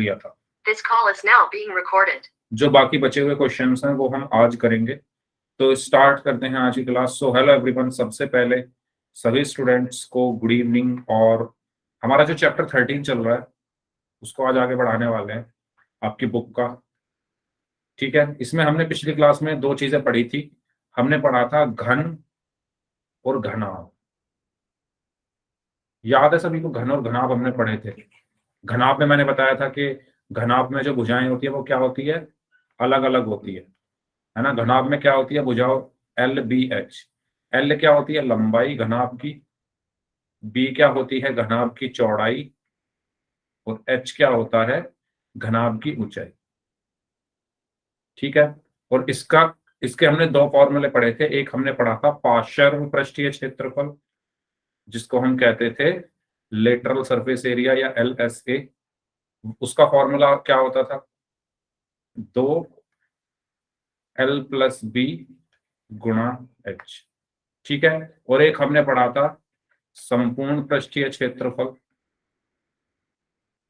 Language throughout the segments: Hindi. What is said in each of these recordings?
लिया था। This call is now being recorded. जो बाकी बचे हुए क्वेश्चंस हैं वो हम आज करेंगे। तो स्टार्ट करते हैं आज की क्लास। सो हेलो एवरीवन, सबसे पहले सभी स्टूडेंट्स को गुड इवनिंग। और हमारा जो चैप्टर 13 चल रहा है उसको आज आगे बढ़ाने वाले हैं आपकी बुक का। ठीक है, इसमें हमने पिछली क्लास में दो चीजें पढ़ी थी। हमने पढ़ा था घन और घनाभ। याद है सभी को? घन और घनाभ हमने पढ़े थे। घनाभ में मैंने बताया था कि घनाभ में जो भुजाएं होती है वो क्या होती है, अलग अलग होती है ना। घनाभ में क्या होती है भुजाओं, एल बी एच। एल क्या होती है, लंबाई घनाभ की। बी क्या होती है, घनाभ की चौड़ाई। और एच क्या होता है, घनाभ की ऊंचाई। ठीक है, और इसके हमने दो फॉर्मूले पढ़े थे। एक हमने पढ़ा था पार्श्व पृष्ठीय क्षेत्रफल, जिसको हम कहते थे लेटरल सरफेस एरिया या LSA। उसका फॉर्मूला क्या होता था, 2L+B गुणा H। ठीक है, और एक हमने पढ़ा था संपूर्ण पृष्ठीय क्षेत्रफल,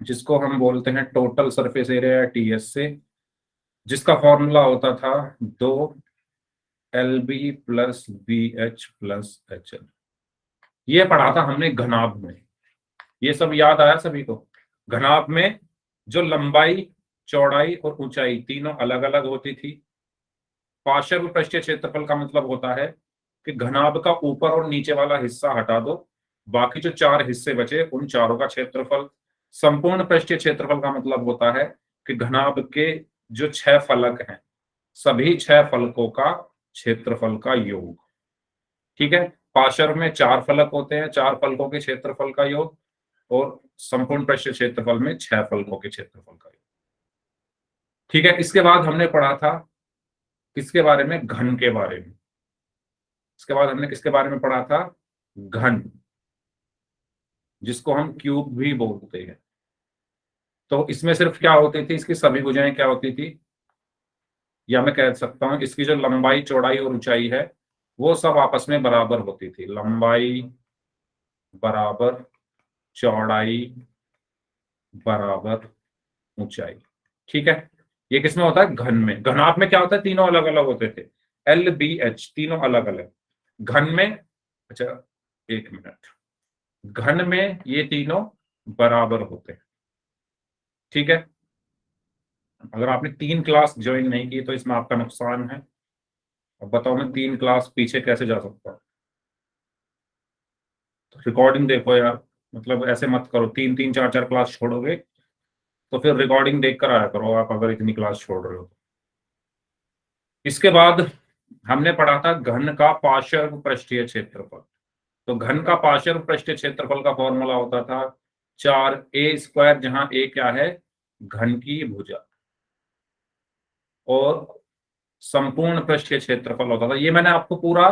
जिसको हम बोलते हैं टोटल सरफेस एरिया या TSA, जिसका फॉर्मूला होता था 2LB+BH+HL। ये पढ़ा था हमने घनाभ में। ये सब याद आया सभी को? घनाभ में जो लंबाई, चौड़ाई और ऊंचाई तीनों अलग अलग होती थी। पार्श्व पृष्ठीय क्षेत्रफल का मतलब होता है कि घनाभ का ऊपर और नीचे वाला हिस्सा हटा दो, बाकी जो चार हिस्से बचे उन चारों का क्षेत्रफल। संपूर्ण पृष्ठीय क्षेत्रफल का मतलब होता है कि घनाभ के जो 6 फलक हैं, सभी 6 फलकों का क्षेत्रफल का योग। ठीक है, पार्श्व में 4 फलक होते हैं, 4 फलकों के क्षेत्रफल का योग, और संपूर्ण पृष्ठीय क्षेत्रफल में 6 फलकों के क्षेत्रफल का योग। ठीक है, इसके बाद हमने पढ़ा था किसके बारे में, घन के बारे में। इसके बाद हमने किसके बारे में पढ़ा था, घन, जिसको हम क्यूब भी बोलते हैं। तो इसमें सिर्फ क्या होती थी, इसकी सभी भुजाएं क्या होती थी, या मैं कह सकता हूं इसकी जो लंबाई, चौड़ाई और ऊंचाई है वो सब आपस में बराबर होती थी। लंबाई बराबर चौड़ाई बराबर ऊंचाई। ठीक है, ये किसमें होता है, घन में। घनाभ में क्या होता है, तीनों अलग अलग होते थे। LBH तीनों अलग अलग। घन में, अच्छा एक मिनट, घन में ये तीनों बराबर होते हैं। ठीक है, अगर आपने 3 क्लास ज्वाइन नहीं की तो इसमें आपका नुकसान है। अब बताओ मैं 3 क्लास पीछे कैसे जा सकता हूँ? तो रिकॉर्डिंग देखो यार, मतलब ऐसे मत करो 3-3 4-4 क्लास छोड़ोगे तो फिर रिकॉर्डिंग देख कर आया करो आप, अगर इतनी क्लास छोड़ रहे हो तो। इसके बाद हमने पढ़ा था घन का पार्श्व पृष्ठीय क्षेत्रफल। तो घन का पार्श्व पृष्ठीय क्षेत्रफल का फॉर्मूला होता था 4a², जहां a क्या है, घन की भुजा, और संपूर्ण पृष्ठीय क्षेत्रफल होता था। ये मैंने आपको पूरा,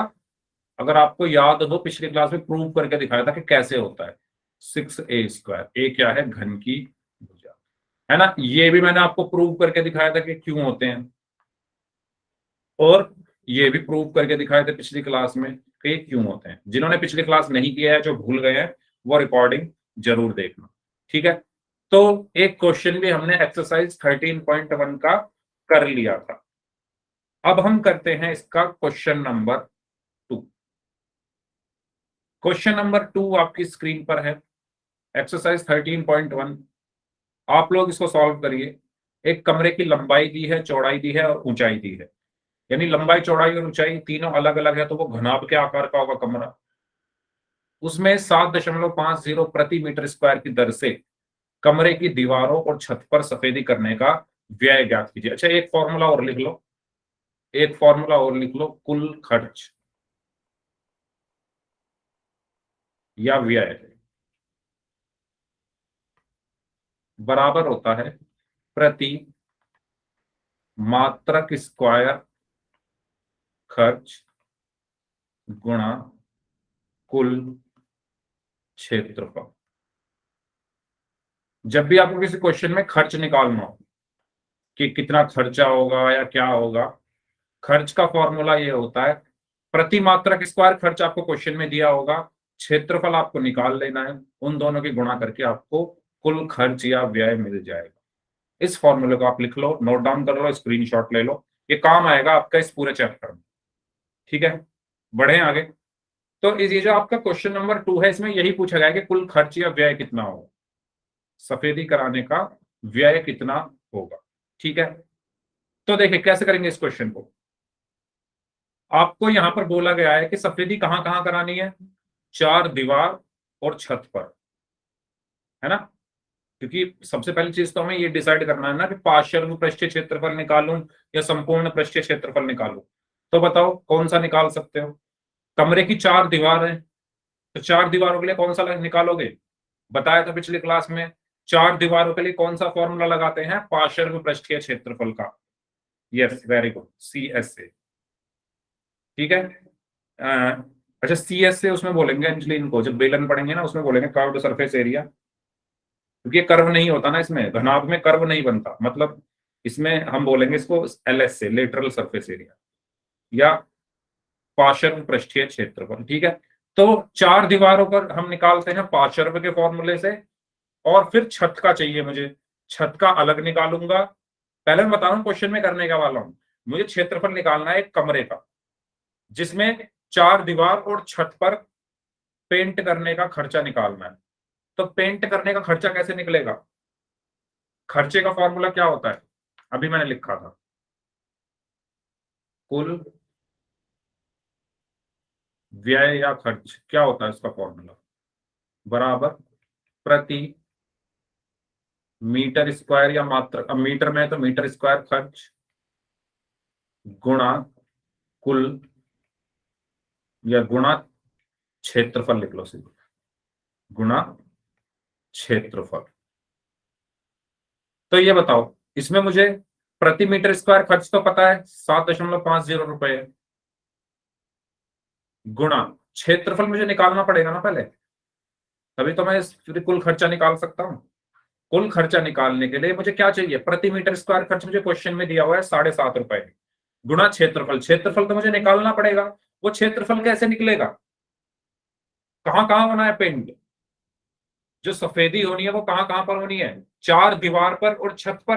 अगर आपको याद हो, पिछली क्लास में प्रूव करके दिखाया था कि कैसे होता है। 6a², a क्या है, घन की भुजा, है ना। ये भी मैंने आपको प्रूव करके दिखाया था कि क्यों होते हैं, और ये भी प्रूव करके दिखाए थे पिछली क्लास में कि क्यों होते हैं। जिन्होंने पिछली क्लास नहीं किया है, जो भूल गए हैं, वो रिकॉर्डिंग जरूर देखना। ठीक है, तो एक क्वेश्चन भी हमने एक्सरसाइज 13.1 का कर लिया था। अब हम करते हैं इसका क्वेश्चन नंबर 2। क्वेश्चन नंबर 2 आपकी स्क्रीन पर है, एक्सरसाइज 13.1। आप लोग इसको सॉल्व करिए। एक कमरे की लंबाई दी है, चौड़ाई दी है और ऊंचाई दी है, यानी लंबाई, चौड़ाई और ऊंचाई तीनों अलग अलग है, तो वो घनाभ के आकार का होगा कमरा। उसमें 7.50 प्रति मीटर स्क्वायर की दर से कमरे की दीवारों और छत पर सफेदी करने का व्यय ज्ञात कीजिए। अच्छा, एक फॉर्मूला और लिख लो, एक फॉर्मूला और लिख लो, कुल खर्च या व्यय बराबर होता है प्रति मात्रक स्क्वायर खर्च गुणा कुल क्षेत्रफल। जब भी आपको किसी क्वेश्चन में खर्च निकालना हो कि कितना खर्चा होगा या क्या होगा, खर्च का फॉर्मूला ये होता है प्रति मात्रक स्क्वायर खर्च आपको क्वेश्चन में दिया होगा, क्षेत्रफल आपको निकाल लेना है, उन दोनों की गुणा करके आपको कुल खर्च या व्यय मिल जाएगा। इस फॉर्मूले को आप लिख लो, नोट डाउन कर लो, स्क्रीनशॉट ले लो, ये काम आएगा आपका इस पूरे चैप्टर में। ठीक है, बढ़े आगे। तो ये जो आपका क्वेश्चन नंबर 2 है, इसमें यही पूछा गया कि कुल खर्च या व्यय कितना होगा, सफेदी कराने का व्यय कितना होगा। ठीक है, तो देखिए कैसे करेंगे इस क्वेश्चन को। आपको यहां पर बोला गया है कि सफेदी कहां कहां करानी है, चार दीवार और छत पर, है ना। क्योंकि सबसे पहली चीज तो हमें ये डिसाइड करना है ना कि पार्श्व पृष्ठीय क्षेत्रफल निकालूं या संपूर्ण पृष्ठीय क्षेत्रफल निकालूं। तो बताओ कौन सा निकाल सकते हो। कमरे की चार दीवार है, तो चार दीवारों के लिए कौन सा निकालोगे, बताया था पिछली क्लास में। चार दीवारों के लिए कौन सा फॉर्मूला लगाते हैं, पार्श्व पृष्ठीय क्षेत्रफल का। Yes, very good, C S से। ठीक है, अच्छा सी एस से उसमें बोलेंगे अंजलि इनको, जब बेलन पढ़ेंगे ना उसमें बोलेंगे कर्व्ड सरफेस एरिया, क्योंकि कर्व नहीं होता ना इसमें, घनाभ में कर्व नहीं बनता, मतलब इसमें हम बोलेंगे इसको एल एस से, लेटरल सरफेस एरिया या पार्श्व पृष्ठीय क्षेत्रफल। ठीक है, तो चार दीवारों पर हम निकालते हैं पार्श्व के फॉर्मूले से, और फिर छत का चाहिए मुझे, छत का अलग निकालूंगा। पहले मैं बता रहा हूं क्वेश्चन में करने का वाला हूं, मुझे क्षेत्रफल निकालना है एक कमरे का, जिसमें चार दीवार और छत पर पेंट करने का खर्चा निकालना है। तो पेंट करने का खर्चा कैसे निकलेगा, खर्चे का फॉर्मूला क्या होता है, अभी मैंने लिखा था, कुल व्यय या खर्च क्या होता है इसका फॉर्मूला, बराबर प्रति मीटर स्क्वायर या मात्रा, अब मीटर में है तो मीटर स्क्वायर खर्च गुणा कुल या गुणा क्षेत्रफल, लिख लो सीधे, गुणा क्षेत्रफल। तो ये बताओ इसमें मुझे प्रति मीटर स्क्वायर खर्च तो पता है 7.50 रुपए, गुणा क्षेत्रफल मुझे निकालना पड़ेगा ना पहले, तभी तो मैं कुल खर्चा निकाल सकता हूं। कुल खर्चा निकालने के लिए मुझे क्या चाहिए, प्रति मीटर स्क्वायर खर्च मुझे क्वेश्चन में दिया हुआ है 7.5 रुपए, गुणा क्षेत्रफल, क्षेत्रफल तो मुझे निकालना पड़ेगा। वो क्षेत्रफल कैसे निकलेगा, कहां कहां होना है पेंट, जो सफेदी होनी है वो कहां कहां पर होनी है, चार दीवार पर और छत पर,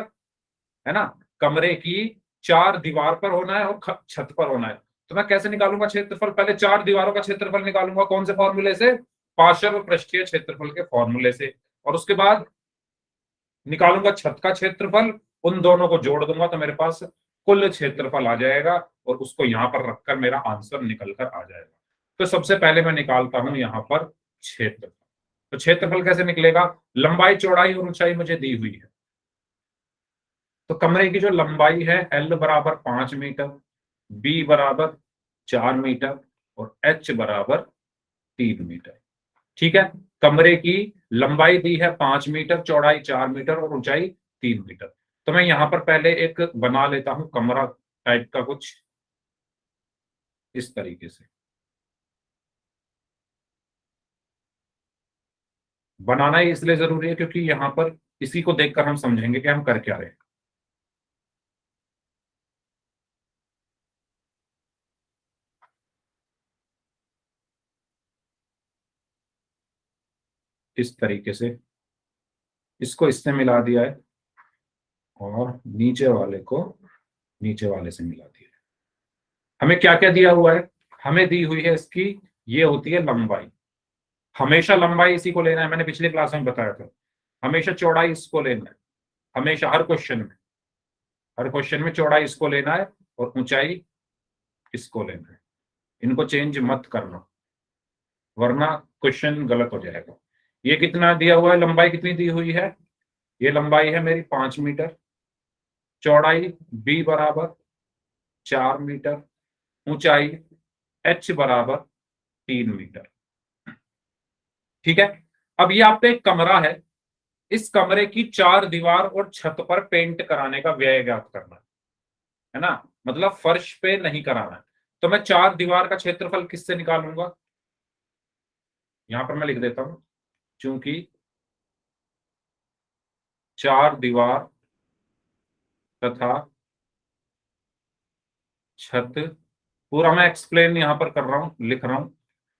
है ना। कमरे की चार दीवार पर होना है और छत पर होना है। तो मैं कैसे निकालूंगा क्षेत्रफल, पहले चार दीवारों का क्षेत्रफल निकालूंगा, कौन से फॉर्मूले से, पार्श्व पृष्ठीय क्षेत्रफल के फॉर्मूले से, और उसके बाद निकालूंगा छत का क्षेत्रफल, उन दोनों को जोड़ दूंगा तो मेरे पास कुल क्षेत्रफल आ जाएगा, और उसको यहां पर रखकर मेरा आंसर निकल कर आ जाएगा। तो सबसे पहले मैं निकालता हूं यहां पर क्षेत्रफल। तो क्षेत्रफल कैसे निकलेगा, लंबाई चौड़ाई और ऊंचाई मुझे दी हुई है, तो कमरे की जो लंबाई है L बराबर 5 मीटर, B बराबर 4 मीटर और H बराबर 3 मीटर। ठीक है, कमरे की लंबाई दी है 5 मीटर, चौड़ाई 4 मीटर और ऊंचाई 3 मीटर। तो मैं यहां पर पहले एक बना लेता हूं कमरा टाइप का कुछ इस तरीके से, बनाना ही इसलिए जरूरी है क्योंकि यहां पर इसी को देखकर हम समझेंगे कि हम कर क्या रहे हैं। इस तरीके से इसको इससे मिला दिया है और नीचे वाले को नीचे वाले से मिला दिया है। हमें क्या क्या दिया हुआ है, हमें दी हुई है इसकी, ये होती है लंबाई, हमेशा लंबाई इसी को लेना है, मैंने पिछले क्लास में बताया था। हमेशा चौड़ाई इसको लेना है, हमेशा हर क्वेश्चन में चौड़ाई इसको लेना है और ऊंचाई इसको लेना है, इनको चेंज मत करना वरना क्वेश्चन गलत हो जाएगा। ये कितना दिया हुआ है, लंबाई कितनी दी हुई है, ये लंबाई है मेरी 5 मीटर, चौड़ाई B बराबर 4 मीटर, ऊंचाई H बराबर 3 मीटर। ठीक है, अब ये आपका एक कमरा है, इस कमरे की चार दीवार और छत पर पेंट कराने का व्यय ज्ञात करना है ना, मतलब फर्श पे नहीं कराना है। तो मैं चार दीवार का क्षेत्रफल किससे निकालूंगा, यहां पर मैं लिख देता हूं, चूंकि चार दीवार तथा छत, पूरा मैं एक्सप्लेन यहां पर कर रहा हूं, लिख रहा हूं,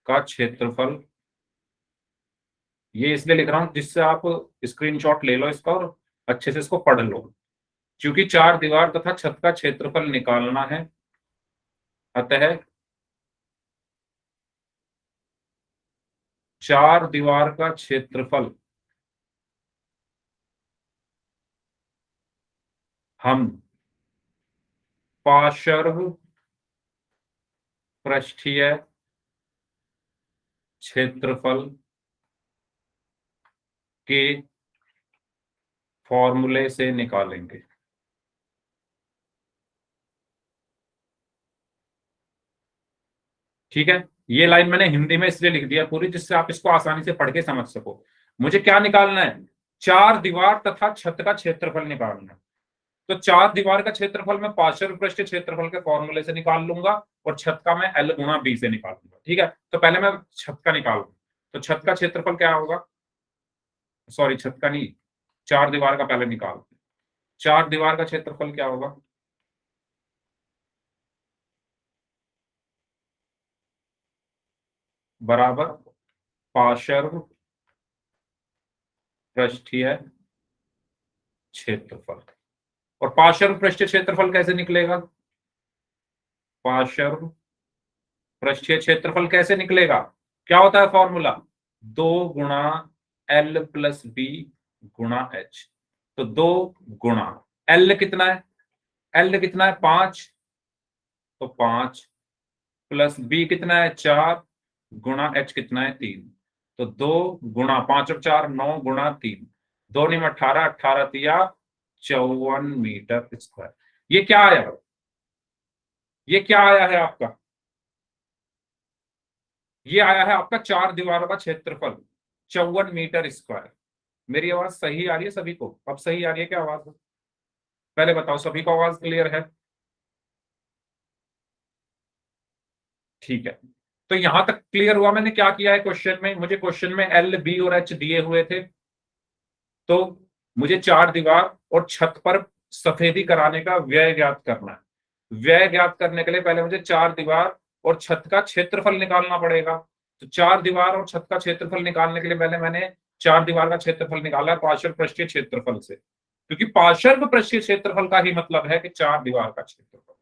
का क्षेत्रफल, ये इसलिए लिख रहा हूं जिससे आप स्क्रीनशॉट ले लो इसका और अच्छे से इसको पढ़ लो, क्योंकि चार दीवार तथा छत का क्षेत्रफल निकालना है। अतः चार दीवार का क्षेत्रफल हम पार्श्व पृष्ठीय क्षेत्रफल के फॉर्मूले से निकालेंगे। ठीक है, ये लाइन मैंने हिंदी में इसलिए लिख दिया पूरी, जिससे आप इसको आसानी से पढ़ के समझ सको। मुझे क्या निकालना है? चार दीवार तथा छत का क्षेत्रफल निकालना है। तो चार दीवार का क्षेत्रफल मैं पार्श्व पृष्ठीय क्षेत्रफल के फॉर्मूले से निकाल लूंगा, और छत का मैं L गुणा B से निकाल लूंगा। ठीक है, तो पहले मैं छत का निकालूंगा। तो छत का क्षेत्रफल क्या होगा? सॉरी, छत का नहीं, चार दीवार का पहले निकाल। चार दीवार का क्षेत्रफल क्या होगा? बराबर पार्श्व पृष्ठीय क्षेत्रफल। और पार्श्व पृष्ठीय क्षेत्रफल कैसे निकलेगा? पार्श्व पृष्ठीय क्षेत्रफल कैसे निकलेगा? क्या होता है फॉर्मूला? 2 गुणा L+B गुणा H। तो 2 गुणा L कितना है? L कितना है? 5। तो 5 प्लस B कितना है? 4 गुणा H कितना है? 3। तो 2 गुणा 5 और 4 9 गुणा 3, 2 × 18, 18 × 3 = 54 मीटर स्क्वायर। ये क्या आया? ये क्या आया है आपका? ये आया है आपका चार दीवारों का क्षेत्रफल 54 मीटर स्क्वायर। मेरी आवाज सही आ रही है सभी को? अब सही आ रही है क्या आवाज? पहले बताओ, सभी को आवाज क्लियर है? ठीक है, तो यहां तक क्लियर हुआ। मैंने क्या किया है क्वेश्चन में? मुझे क्वेश्चन में L, B और H दिए हुए थे, तो मुझे चार दीवार और छत पर सफेदी कराने का व्यय ज्ञात करना है। व्यय ज्ञात करने के लिए पहले मुझे चार दीवार और छत का क्षेत्रफल निकालना पड़ेगा। तो चार दीवार और छत का क्षेत्रफल निकालने के लिए पहले मैंने चार दीवार का क्षेत्रफल निकाला पार्श्व पृष्ठीय क्षेत्रफल से, क्योंकि पार्श्व पृष्ठीय क्षेत्रफल का ही मतलब है कि चार दीवार का क्षेत्रफल,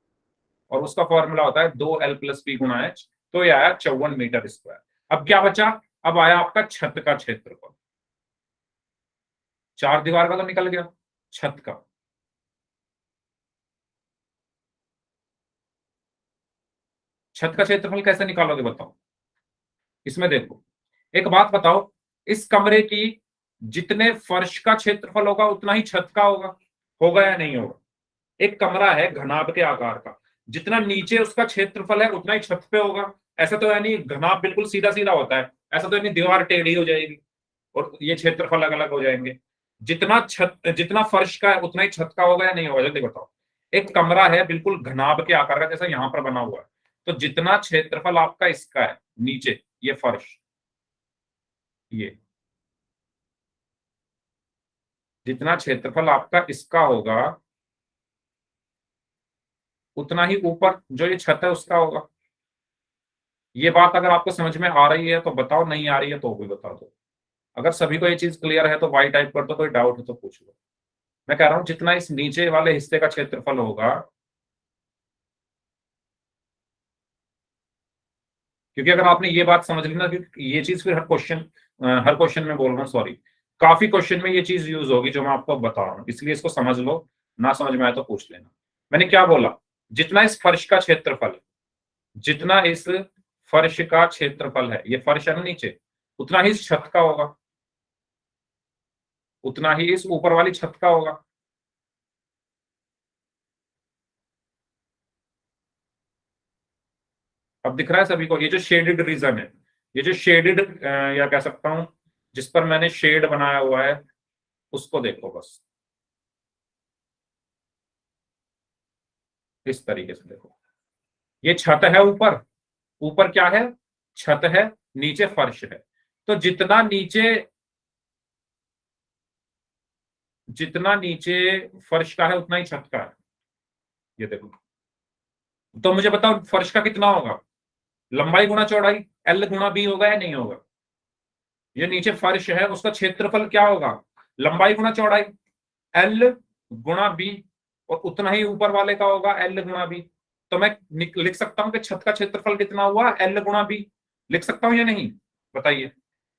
और उसका फॉर्मूला होता है 2L+B गुणा H। तो ये आया 54 मीटर स्क्वायर। अब क्या बचा? अब आया आपका छत का क्षेत्रफल। चार दीवार का तो निकल गया, छत का। छत का क्षेत्रफल कैसे निकालोगे बताओ? इसमें देखो, एक बात बताओ, इस कमरे की जितने फर्श का क्षेत्रफल होगा उतना ही छत का होगा। होगा या नहीं होगा? एक कमरा है घनाभ के आकार का, जितना नीचे उसका क्षेत्रफल है उतना ही छत पे होगा। ऐसा तो है नहीं घनाभ बिल्कुल सीधा सीधा होता है, ऐसा तो नहीं दीवार टेढ़ी हो जाएगी और ये क्षेत्रफल अलग अलग हो जाएंगे। जितना छत, जितना फर्श का है उतना ही छत का होगा या नहीं होगा? जल्दी बताओ। एक कमरा है बिल्कुल घनाभ के आकार का, जैसा यहां पर बना हुआ है, तो जितना क्षेत्रफल आपका इसका है नीचे, ये फर्श, ये जितना क्षेत्रफल आपका इसका होगा उतना ही ऊपर जो ये छत है उसका होगा। ये बात अगर आपको समझ में आ रही है तो बताओ, नहीं आ रही है तो भी बता दो। अगर सभी को ये चीज क्लियर है तो वाई टाइप कर दो, कोई डाउट है तो पूछ लो। मैं कह रहा हूं जितना इस नीचे वाले हिस्से का क्षेत्रफल होगा, क्योंकि अगर आपने ये बात समझ ली ना कि ये चीज फिर हर क्वेश्चन में बोल रहा हूँ, सॉरी, काफी क्वेश्चन में ये चीज यूज होगी जो मैं आपको बता रहा हूँ, इसलिए इसको समझ लो। ना समझ में आए तो पूछ लेना। मैंने क्या बोला? जितना इस फर्श का क्षेत्रफल है, जितना इस फर्श का क्षेत्रफल है, ये फर्श है ना नीचे, उतना ही इस छत का होगा, उतना ही इस ऊपर वाली छत का होगा। अब दिख रहा है सभी को? ये जो शेडेड रीजन है, ये जो शेडेड या कह सकता हूं जिस पर मैंने शेड बनाया हुआ है, उसको देखो बस इस तरीके से देखो। ये छत है ऊपर, ऊपर क्या है? छत है, नीचे फर्श है। तो जितना नीचे फर्श का है उतना ही छत का है। ये देखो, तो मुझे बताओ फर्श का कितना होगा? लंबाई गुणा चौड़ाई, L गुणा B होगा या नहीं होगा? ये नीचे फर्श है उसका क्षेत्रफल क्या होगा? लंबाई गुणा चौड़ाई। L गुणा B, और उतना ही ऊपर वाले का होगा L गुणा B। तो मैं लिख सकता हूं कि छत का क्षेत्रफल कितना हुआ, L गुणा B। लिख सकता हूं या नहीं, बताइए।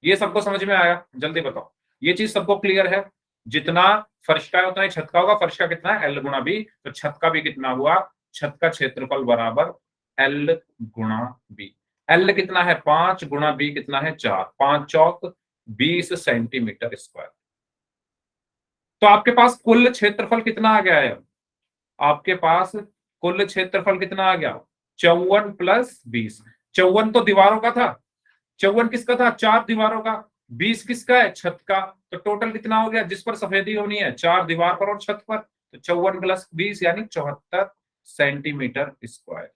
ये सबको समझ में आया, जल्दी बताओ। ये चीज सबको क्लियर है? जितना फर्श का है उतना ही छत का होगा। फर्श का कितना है, L गुणा B। तो छत का भी कितना हुआ, छत का क्षेत्रफल बराबर L गुणा B। L कितना है 5, गुणा B कितना है 4, 5 चौक 20 सेंटीमीटर स्क्वायर। तो आपके पास कुल क्षेत्रफल कितना आ गया है? आपके पास कुल क्षेत्रफल कितना आ गया, 54 प्लस 20। 54 तो दीवारों का था, 54 किसका था, 4 दीवारों का। 20 किसका है, छत का। तो टोटल कितना हो गया, जिस पर सफेदी होनी है, 4 दीवार पर और छत पर। तो 54 प्लस 20 यानी 74 सेंटीमीटर स्क्वायर।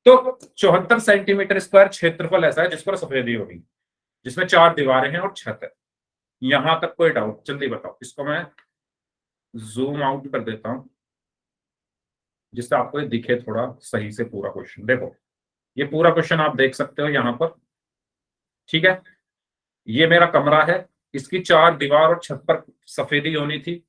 तो 74 सेंटीमीटर स्क्वायर क्षेत्रफल ऐसा है जिस पर सफेदी होगी, जिसमें 4 दीवारें हैं और छत है। यहां तक कोई डाउट, जल्दी बताओ। इसको मैं जूम आउट कर देता हूं जिससे आपको ये दिखे थोड़ा सही से पूरा क्वेश्चन। देखो, ये पूरा क्वेश्चन आप देख सकते हो यहां पर, ठीक है। ये मेरा कमरा है, इसकी 4 दीवार और छत पर सफेदी होनी थी।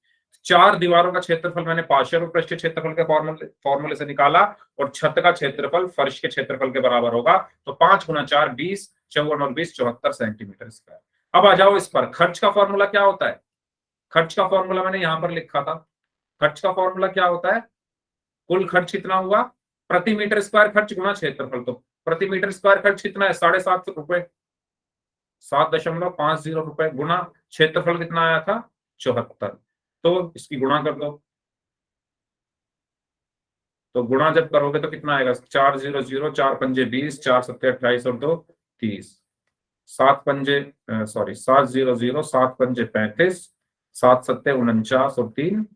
4 दीवारों का क्षेत्रफल मैंने पार्शियल और पृष्ठीय क्षेत्रफल के फॉर्मूले से निकाला, और छत का क्षेत्रफल फर्श के क्षेत्रफल के बराबर होगा। तो 5 गुना 4 20, 54 और 20 74 सेंटीमीटर स्क्वायर। अब आ जाओ इस पर, खर्च का फॉर्मूला क्या होता है। खर्च का फॉर्मूला मैंने यहां पर लिखा था। खर्च का फॉर्मूला क्या होता है, कुल खर्च कितना हुआ, प्रति मीटर स्क्वायर खर्च गुना क्षेत्रफल। तो प्रति मीटर स्क्वायर खर्च कितना है, 750 रुपए, 7.50 रुपए, गुना क्षेत्रफल कितना आया था, 74। तो इसकी गुणा कर दो। तो गुणा जब करोगे तो कितना आएगा, 400, 4 पंजे 20, 4 सत्ते 28 और 2 30, 7 पंजे 700, 7 पंजे 35, 7 सत्ते 49 और 3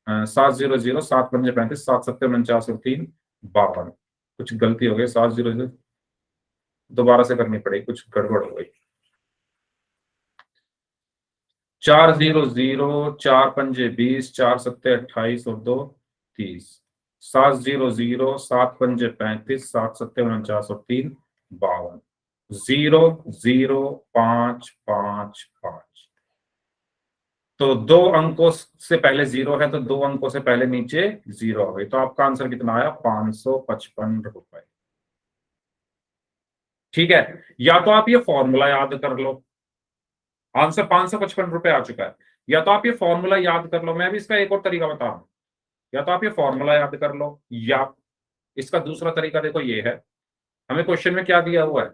700, 7 पंजे 35, 7 सत्ते 49 और 3 52। कुछ गलती हो गई, 700 दोबारा से करनी पड़ेगी, कुछ गड़बड़ हो गई। 400, 4 पंजे 20, 4 सत्ते 28 और 2 30, 700, 7 पंजे 35, 7 सत्ते 49 और 3 52, 0 0 5 5 5। तो 2 अंकों से पहले 0 है, तो 2 अंकों से पहले नीचे 0 आ गई। तो आपका आंसर कितना आया, 555 रुपए। ठीक है, या तो आप ये फॉर्मूला याद कर लो, आंसर 555 रुपए आ चुका है। या तो आप ये फॉर्मूला याद कर लो, मैं भी इसका एक और तरीका बता रहा हूं। या तो आप ये फॉर्मूला याद कर लो, या इसका दूसरा तरीका देखो ये है। हमें क्वेश्चन में क्या दिया हुआ है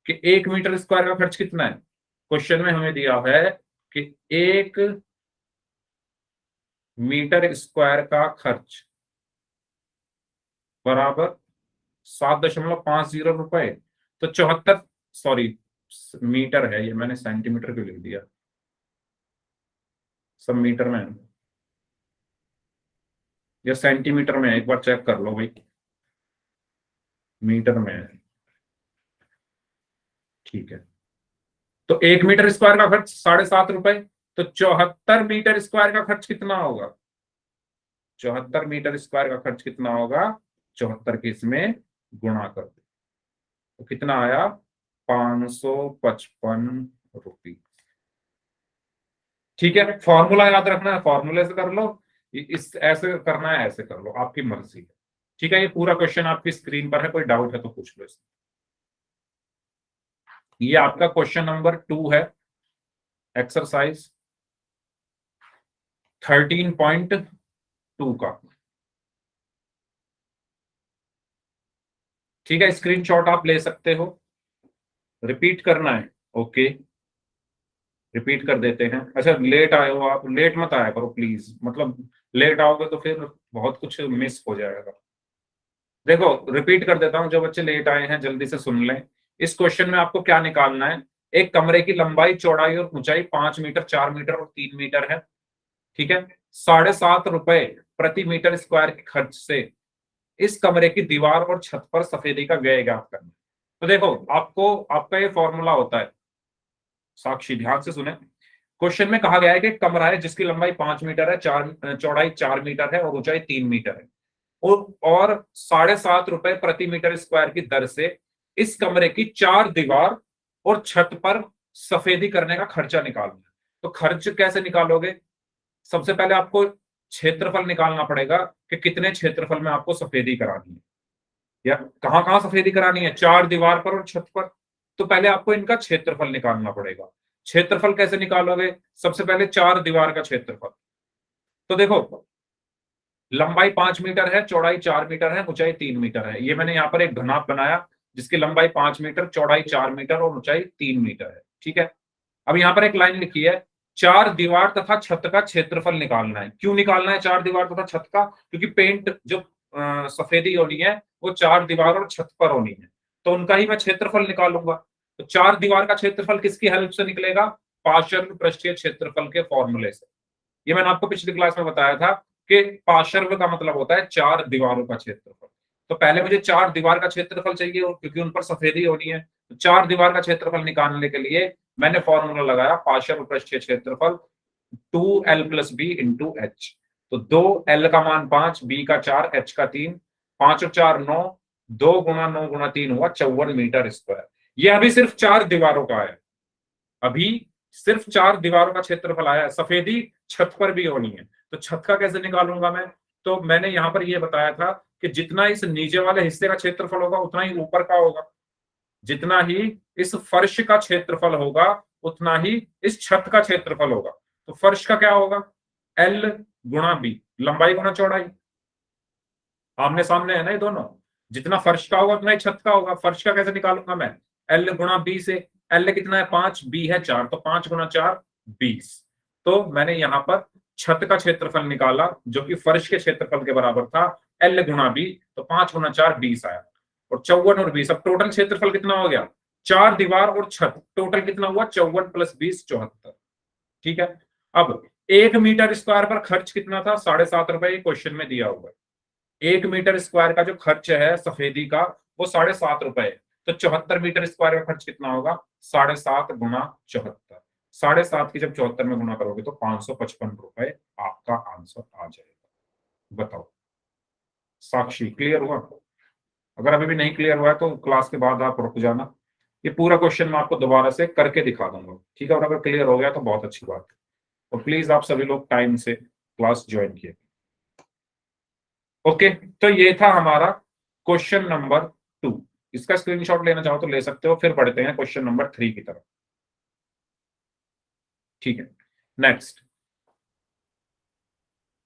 कि 1 मीटर स्क्वायर का खर्च कितना है। क्वेश्चन में हमें दिया है कि 1 मीटर स्क्वायर का खर्च बराबर 7.50 रुपए। तो 74, सॉरी मीटर है ये, मैंने सेंटीमीटर क्यों लिख दिया, सब मीटर में है या सेंटीमीटर में है, एक बार चेक कर लो भाई। मीटर में है, ठीक है। तो 1 मीटर स्क्वायर का खर्च 7.5 रुपए। तो 74 मीटर स्क्वायर का खर्च कितना होगा, 74 मीटर स्क्वायर का खर्च कितना होगा, 74 के इसमें गुणा कर दो तो कितना आया, 555 रुपये। ठीक है, फॉर्मूला याद रखना है, फॉर्मूले से कर लो, इस ऐसे करना है ऐसे कर लो, आपकी मर्जी है। ठीक है, ये पूरा क्वेश्चन आपकी स्क्रीन पर है, कोई डाउट है तो पूछ लो इसमें। ये आपका क्वेश्चन नंबर 2 है, एक्सरसाइज 13.2 का। ठीक है, स्क्रीनशॉट आप ले सकते हो, रिपीट करना है। ओके, रिपीट कर देते हैं। अच्छा, लेट आए हो आप, लेट मत आया करो प्लीज, मतलब लेट आओगे तो फिर बहुत कुछ मिस हो जाएगा। देखो, रिपीट कर देता हूं, जो बच्चे लेट आए हैं जल्दी से सुन लें। इस क्वेश्चन में आपको क्या निकालना है, एक कमरे की लंबाई चौड़ाई और ऊंचाई 5 मीटर, 4 मीटर और 3 मीटर है। ठीक है, 7.5 रुपए प्रति मीटर स्क्वायर के खर्च से इस कमरे की दीवार और छत पर सफेदी का व्यय ज्ञात करना। तो देखो, आपको आपका ये फॉर्मूला होता है, साक्षी ध्यान से सुने। क्वेश्चन में कहा गया है कि एक कमरा है जिसकी लंबाई 5 मीटर है, चौड़ाई 4 मीटर है और ऊंचाई 3 मीटर है, और 7.5 रुपए प्रति मीटर स्क्वायर की दर से इस कमरे की 4 दीवार और छत पर सफेदी करने का खर्चा निकालना है। तो खर्च कैसे निकालोगे, सबसे पहले आपको क्षेत्रफल निकालना पड़ेगा कि कितने क्षेत्रफल में आपको सफेदी करानी है, या कहां कहां सफेदी करानी है, चार दीवार पर और छत पर। तो पहले आपको इनका क्षेत्रफल निकालना पड़ेगा। क्षेत्रफल कैसे निकालोगे? सबसे पहले चार दीवार का क्षेत्रफल। तो देखो, लंबाई 5 मीटर है, चौड़ाई 4 मीटर है, ऊंचाई 3 मीटर है। ये मैंने यहाँ पर एक घनाभ बनाया जिसकी लंबाई 5 मीटर, चौड़ाई 4 मीटर और ऊंचाई 3 मीटर है। ठीक है, अब यहाँ पर एक लाइन लिखी है, चार दीवार तथा छत का क्षेत्रफल निकालना है। क्यों निकालना है चार दीवार तथा छत का? क्योंकि पेंट जो सफेदी होनी है वो चार दीवार और छत पर होनी है, तो उनका ही मैं क्षेत्रफल निकालूंगा। तो चार दीवार का क्षेत्रफल किसकी हेल्प से निकलेगा? पार्श्व पृष्ठीय क्षेत्रफल के फॉर्मूले से। ये मैंने आपको पिछली क्लास में बताया था कि पार्श्व का मतलब होता है चार दीवारों का क्षेत्रफल। तो पहले मुझे चार दीवार का क्षेत्रफल चाहिए क्योंकि उन पर सफेदी होनी है। तो चार दीवार का क्षेत्रफल निकालने के लिए मैंने फॉर्मूला लगाया पार्श्व पृष्ठीय क्षेत्रफल 2l+b/h। तो 2l का मान 5, b का 4, h का 3, 5 और 4 9, 2 गुणा 9 गुणा 3 हुआ 54 मीटर स्क्वायर। ये अभी सिर्फ चार दीवारों का है, अभी सिर्फ चार दीवारों का क्षेत्रफल आया है। सफेदी छत पर भी होनी है, तो छत का कैसे निकालूंगा मैं? तो मैंने यहां पर यह बताया था कि जितना इस नीचे वाले हिस्से का क्षेत्रफल होगा उतना ही ऊपर का होगा, जितना ही इस फर्श का क्षेत्रफल होगा उतना ही इस छत का क्षेत्रफल होगा। तो फर्श का क्या होगा? L गुणा B, लंबाई गुणा चौड़ाई। आमने सामने है ना ये दोनों, जितना फर्श का होगा उतना ही छत का होगा। फर्श का कैसे निकालूंगा मैं? L गुणा B से। L कितना है? 5, B है 4, तो 5 गुणा 4 20। तो मैंने यहां पर छत का क्षेत्रफल निकाला जो कि फर्श के क्षेत्रफल के बराबर था, L गुणा B। तो 5 गुणा 4 20 आया, और 54 और 20। अब टोटल क्षेत्रफल कितना हो गया? चार दीवार और छत, टोटल कितना हुआ? 54 + 20 74। ठीक है, अब 1 मीटर स्क्वायर पर खर्च कितना था? 7.5 रुपए क्वेश्चन में दिया हुआ है। 1 मीटर स्क्वायर का जो खर्च है सफेदी का वो 7.5 रुपए है। तो 74 मीटर स्क्वायर का खर्च कितना होगा? 7.5 गुणा 74। 7.5 की जब 74 में गुणा करोगे तो 555 रुपए आपका आंसर आ जाएगा। बताओ साक्षी, क्लियर हुआ? अगर अभी भी नहीं क्लियर हुआ है तो क्लास के बाद आप रुक जाना, ये पूरा क्वेश्चन मैं आपको दोबारा से करके दिखा दूंगा। ठीक है, और अगर क्लियर हो गया तो बहुत अच्छी बात है। और प्लीज आप सभी लोग टाइम से क्लास ज्वाइन किए। ओके, तो ये था हमारा क्वेश्चन नंबर 2। इसका स्क्रीनशॉट लेना चाहो तो ले सकते हो। फिर पढ़ते हैं क्वेश्चन नंबर 3 की तरफ। ठीक है, नेक्स्ट।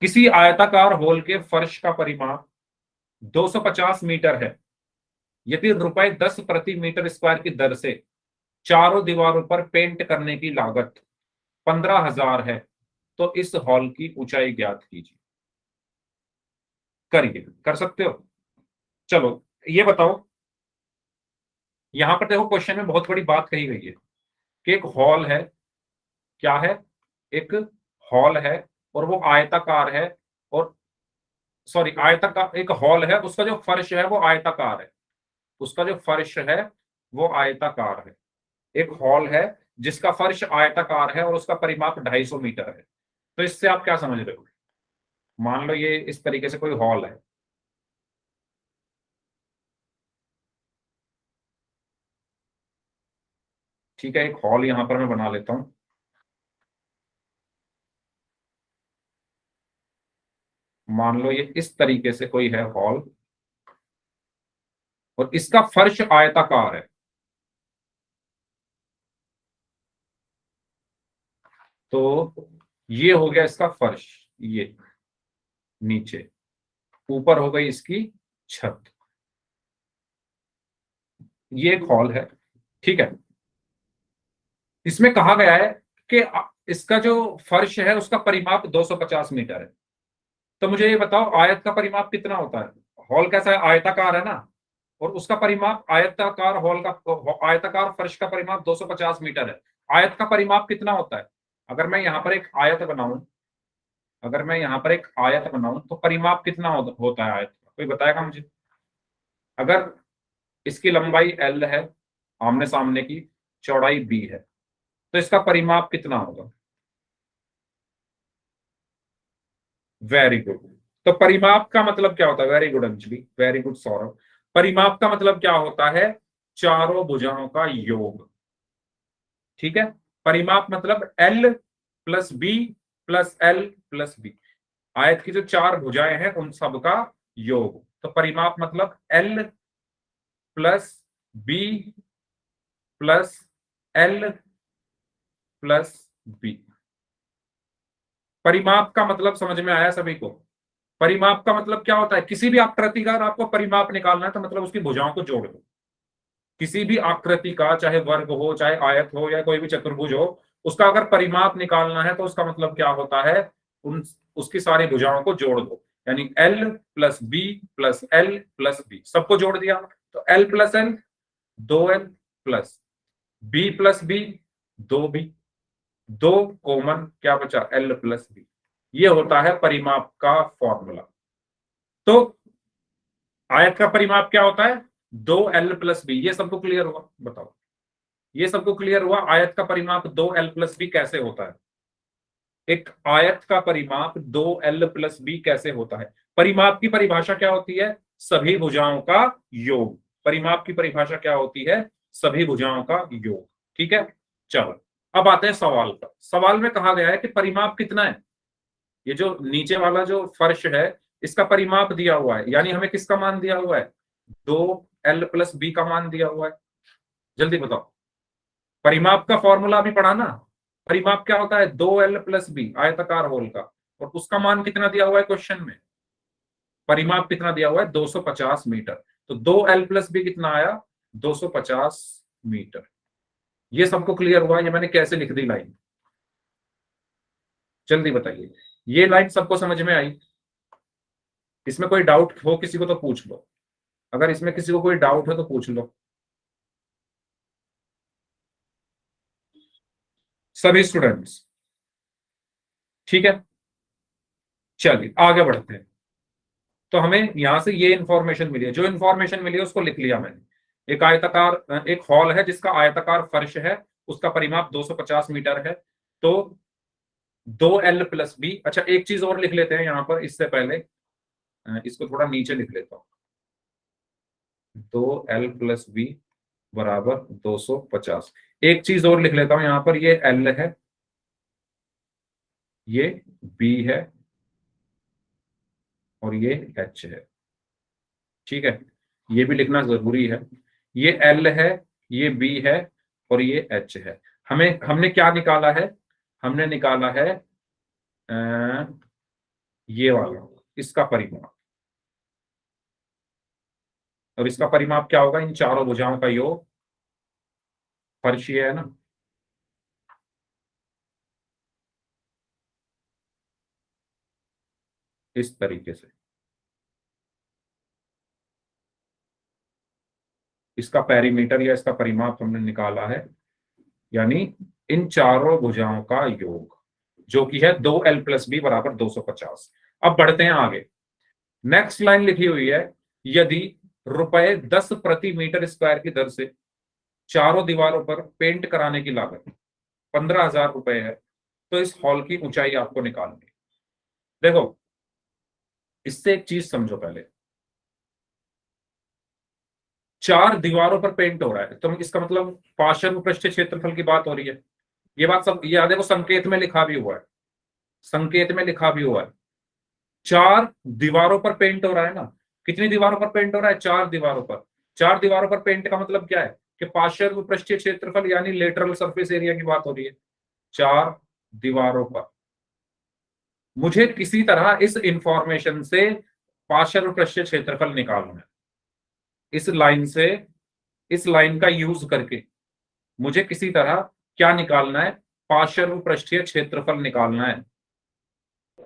किसी आयताकार होल के फर्श का परिमाप 250 मीटर है, यदि ₹10 प्रति मीटर स्क्वायर की दर से चारों दीवारों पर पेंट करने की लागत 15,000 है, तो इस हॉल की ऊंचाई ज्ञात कीजिए। करिए, कर सकते हो। चलो ये बताओ, यहां पर देखो क्वेश्चन में बहुत बड़ी बात कही गई है कि एक हॉल है। क्या है? एक हॉल है और वो आयताकार है, और सॉरी आयताकार एक हॉल है, उसका जो फर्श है वो आयताकार है। उसका जो फर्श है वो आयताकार है। एक हॉल है जिसका फर्श आयताकार है और उसका परिमाप 250 मीटर है। तो इससे आप क्या समझ रहे हो? मान लो ये इस तरीके से कोई हॉल है। ठीक है, एक हॉल यहां पर मैं बना लेता हूं। मान लो ये इस तरीके से कोई है हॉल, और इसका फर्श आयताकार है। तो ये हो गया इसका फर्श, ये नीचे, ऊपर हो गई इसकी छत। ये एक हॉल है। ठीक है, इसमें कहा गया है कि इसका जो फर्श है उसका परिमाप 250 मीटर है। तो मुझे ये बताओ आयत का परिमाप कितना होता है? हॉल कैसा है? आयताकार है ना, और उसका परिमाप आयताकार हॉल का आयताकार फर्श का परिमाप 250 मीटर है। आयत का परिमाप कितना होता है? अगर मैं यहाँ पर एक आयत बनाऊं, अगर मैं यहाँ पर एक आयत बनाऊं तो परिमाप कितना होता है आयत का? कोई बताएगा मुझे? अगर इसकी लंबाई L है, आमने सामने की चौड़ाई B है, तो इसका परिमाप कितना होगा? Very good. तो परिमाप का मतलब क्या होता है? Very good Anjali, very good Saurabh. परिमाप का मतलब क्या होता है? चारों भुजाओं का योग। ठीक है, परिमाप मतलब L + B plus L plus B, आयत की जो चार भुजाएं हैं उन सब का योग। तो परिमाप मतलब L plus B plus L plus B. परिमाप का मतलब समझ में आया सभी को? परिमाप का मतलब क्या होता है? किसी भी आकृति का आपको परिमाप निकालना है तो मतलब उसकी भुजाओं को जोड़ दो। किसी भी आकृति का, चाहे वर्ग हो, चाहे आयत हो, या कोई भी चतुर्भुज हो, उसका अगर परिमाप निकालना है तो उसका मतलब क्या होता है? उसकी सारी भुजाओं को जोड़ दो। यानी L plus B plus L plus B, सबको जोड़ दिया तो L plus L 2l plus B plus B 2b, 2 common क्या बचा? L plus B. ये होता है परिमाप का फॉर्मूला। तो आयत का परिमाप क्या होता है? 2l plus B. ये सबको क्लियर हुआ? बताओ, ये सबको क्लियर हुआ? आयत का परिमाप 2l प्लस बी कैसे होता है? एक आयत का परिमाप 2l प्लस बी कैसे होता है? परिमाप की परिभाषा क्या होती है? सभी भुजाओं का योग। परिमाप की परिभाषा क्या होती है? सभी भुजाओं का योग। ठीक है, चलो अब आते हैं सवाल पर। सवाल में कहा गया है कि परिमाप कितना है? ये जो नीचे वाला जो फर्श है इसका परिमाप दिया हुआ है, यानी हमें किसका मान दिया हुआ है? 2l प्लस बी का मान दिया हुआ है। जल्दी बताओ, परिमाप का फॉर्मूला अभी पढ़ा ना? परिमाप क्या होता है? 2l प्लस बी, आयताकार होल का, और उसका मान कितना दिया हुआ है क्वेश्चन में? परिमाप कितना दिया हुआ है? 250 मीटर। तो 2l प्लस बी कितना आया? 250 मीटर। ये सबको क्लियर हुआ? ये मैंने कैसे लिख दी लाइन? जल्दी बताइए, ये लाइन सबको समझ में आई? इसमें कोई डाउट हो किसी को तो पूछ लो। अगर इसमें किसी को कोई डाउट है तो पूछ लो। सभी स्टूडेंट्स ठीक है? चलिए आगे बढ़ते हैं। तो हमें यहां से ये इंफॉर्मेशन मिली है, जो इंफॉर्मेशन मिली है उसको लिख लिया मैंने। एक आयताकार, एक हॉल है जिसका आयताकार फर्श है, उसका परिमाप 250 मीटर है। तो 2l प्लस बी। अच्छा एक चीज और लिख लेते हैं यहां पर, इससे पहले इसको थोड़ा नीचे लिख लेता हूं। 2l प्लस बी बराबर 250। एक चीज और लिख लेता हूं यहां पर, ये l है, ये b है, और ये h है। ठीक है, ये भी लिखना जरूरी है। ये l है, ये b है, और ये h है। हमने क्या निकाला है? हमने निकाला है ये वाला, इसका परिमाप। और इसका परिमाप क्या होगा? इन चारों भुजाओं का योग। फर्श ये है ना, इस तरीके से इसका पेरीमीटर या इसका परिमाप हमने निकाला है, यानी इन चारों भुजाओं का योग, जो कि है 2l प्लस बी बराबर 250। अब बढ़ते हैं आगे। नेक्स्ट लाइन लिखी हुई है, यदि ₹10 प्रति मीटर स्क्वायर की दर से चारों दीवारों पर पेंट कराने की लागत 15,000 रुपए है, तो इस हॉल की ऊंचाई आपको निकालनी है। देखो, इससे एक चीज समझो पहले। चार दीवारों पर पेंट हो रहा है तो इसका मतलब पार्श्व पृष्ठीय क्षेत्रफल की बात हो रही है। ये बात सब ये देखो, संकेत में लिखा भी हुआ है, संकेत में लिखा भी हुआ है। चार दीवारों पर पेंट हो रहा है ना? कितनी दीवारों पर पेंट हो रहा है? चार दीवारों पर। चार दीवारों पर पेंट का मतलब क्या है? कि पार्श्व पृष्ठीय क्षेत्रफल यानी लेटरल सरफेस एरिया की बात हो रही है। चार दीवारों पर मुझे किसी तरह इस इंफॉर्मेशन से पार्श्व पृष्ठीय क्षेत्रफल निकालना है। इस लाइन से, इस लाइन का यूज करके मुझे किसी तरह क्या निकालना है? पार्श्व पृष्ठीय क्षेत्रफल निकालना है।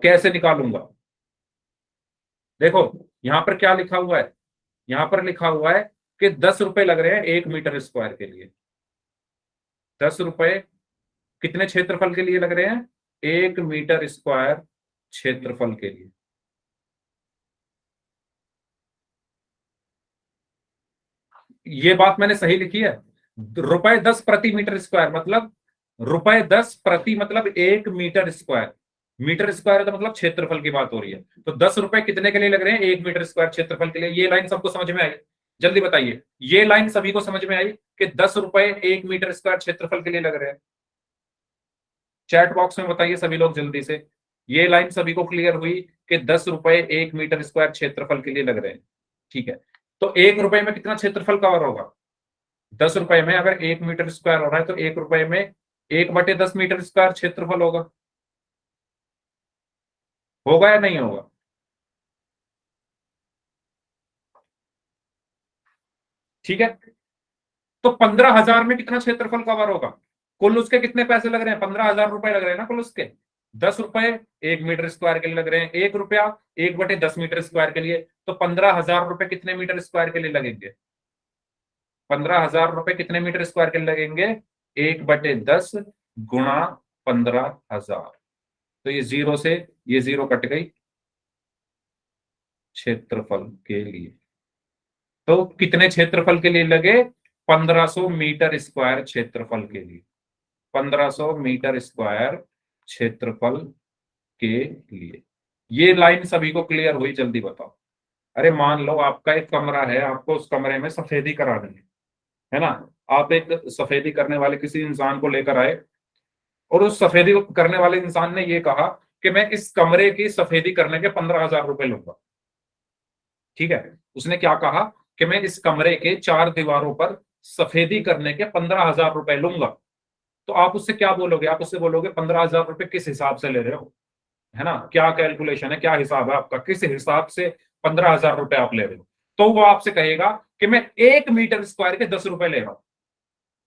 कैसे निकालूंगा? देखो, यहां पर क्या लिखा हुआ है? यहां पर लिखा हुआ है कि 10 रुपए लग रहे हैं 1 मीटर स्क्वायर के लिए। 10 रुपए कितने क्षेत्रफल के लिए लग रहे हैं? 1 मीटर स्क्वायर क्षेत्रफल के लिए। ये बात मैंने सही लिखी है? ₹10 प्रति मीटर स्क्वायर मतलब ₹10 प्रति मतलब 1 मीटर स्क्वायर। मीटर स्क्वायर है तो मतलब क्षेत्रफल की बात हो रही है। तो 10 रुपए कितने के लिए लग रहे हैं? 1 मीटर स्क्वायर क्षेत्रफल के लिए। ये लाइन सबको समझ में आई? जल्दी बताइए, ये लाइन सभी को समझ में आई कि 10 रुपए 1 मीटर स्क्वायर क्षेत्रफल के लिए लग रहे हैं? चैट बॉक्स में बताइए सभी लोग जल्दी से। ये लाइन सभी को क्लियर हुई कि 10 रुपए 1 मीटर स्क्वायर क्षेत्रफल के लिए लग रहे हैं। ठीक है, तो 1 रुपए में कितना क्षेत्रफल कवर होगा? 10 रुपए में अगर 1 मीटर स्क्वायर हो रहा है तो 1 रुपए में 1/10 मीटर स्क्वायर क्षेत्रफल होगा। होगा या नहीं होगा? ठीक है, तो 15,000 में कितना क्षेत्रफल कवर होगा? कुल उसके कितने पैसे लग रहे हैं? 15,000 रुपए लग रहे हैं ना कुल उसके। 10 रुपए 1 मीटर स्क्वायर के लिए लग रहे हैं, 1 रुपया 1/10 मीटर स्क्वायर के लिए, तो 15,000 रुपए कितने मीटर स्क्वायर के लिए लगेंगे? 15,000 रुपए कितने मीटर स्क्वायर के लिए लगेंगे? 1/10 गुणा 15,000। तो ये जीरो से ये जीरो कट गई क्षेत्रफल के लिए। तो कितने क्षेत्रफल के लिए लगे? 1500 मीटर स्क्वायर क्षेत्रफल के लिए। 1500 मीटर स्क्वायर क्षेत्रफल के लिए। ये लाइन सभी को क्लियर हुई? जल्दी बताओ। अरे मान लो आपका एक कमरा है, आपको उस कमरे में सफेदी करानी है ना? आप एक सफेदी करने वाले किसी इंसान को लेकर आए और उस सफेदी करने वाले इंसान ने ये कहा कि मैं इस कमरे की सफेदी करने के 15,000 रुपए लूंगा। ठीक है, उसने क्या कहा कि मैं इस कमरे के 4 दीवारों पर सफेदी करने के 15,000 रुपए लूंगा। तो आप उससे क्या बोलोगे? आप उससे बोलोगे 15,000 रुपए किस हिसाब से ले रहे हो, है ना? क्या कैलकुलेशन है, क्या हिसाब है आपका, किस हिसाब से 15,000 रुपए आप ले रहे हो? तो वो आपसे कहेगा कि मैं 1 मीटर स्क्वायर के 10 रुपए ले रहा हूं।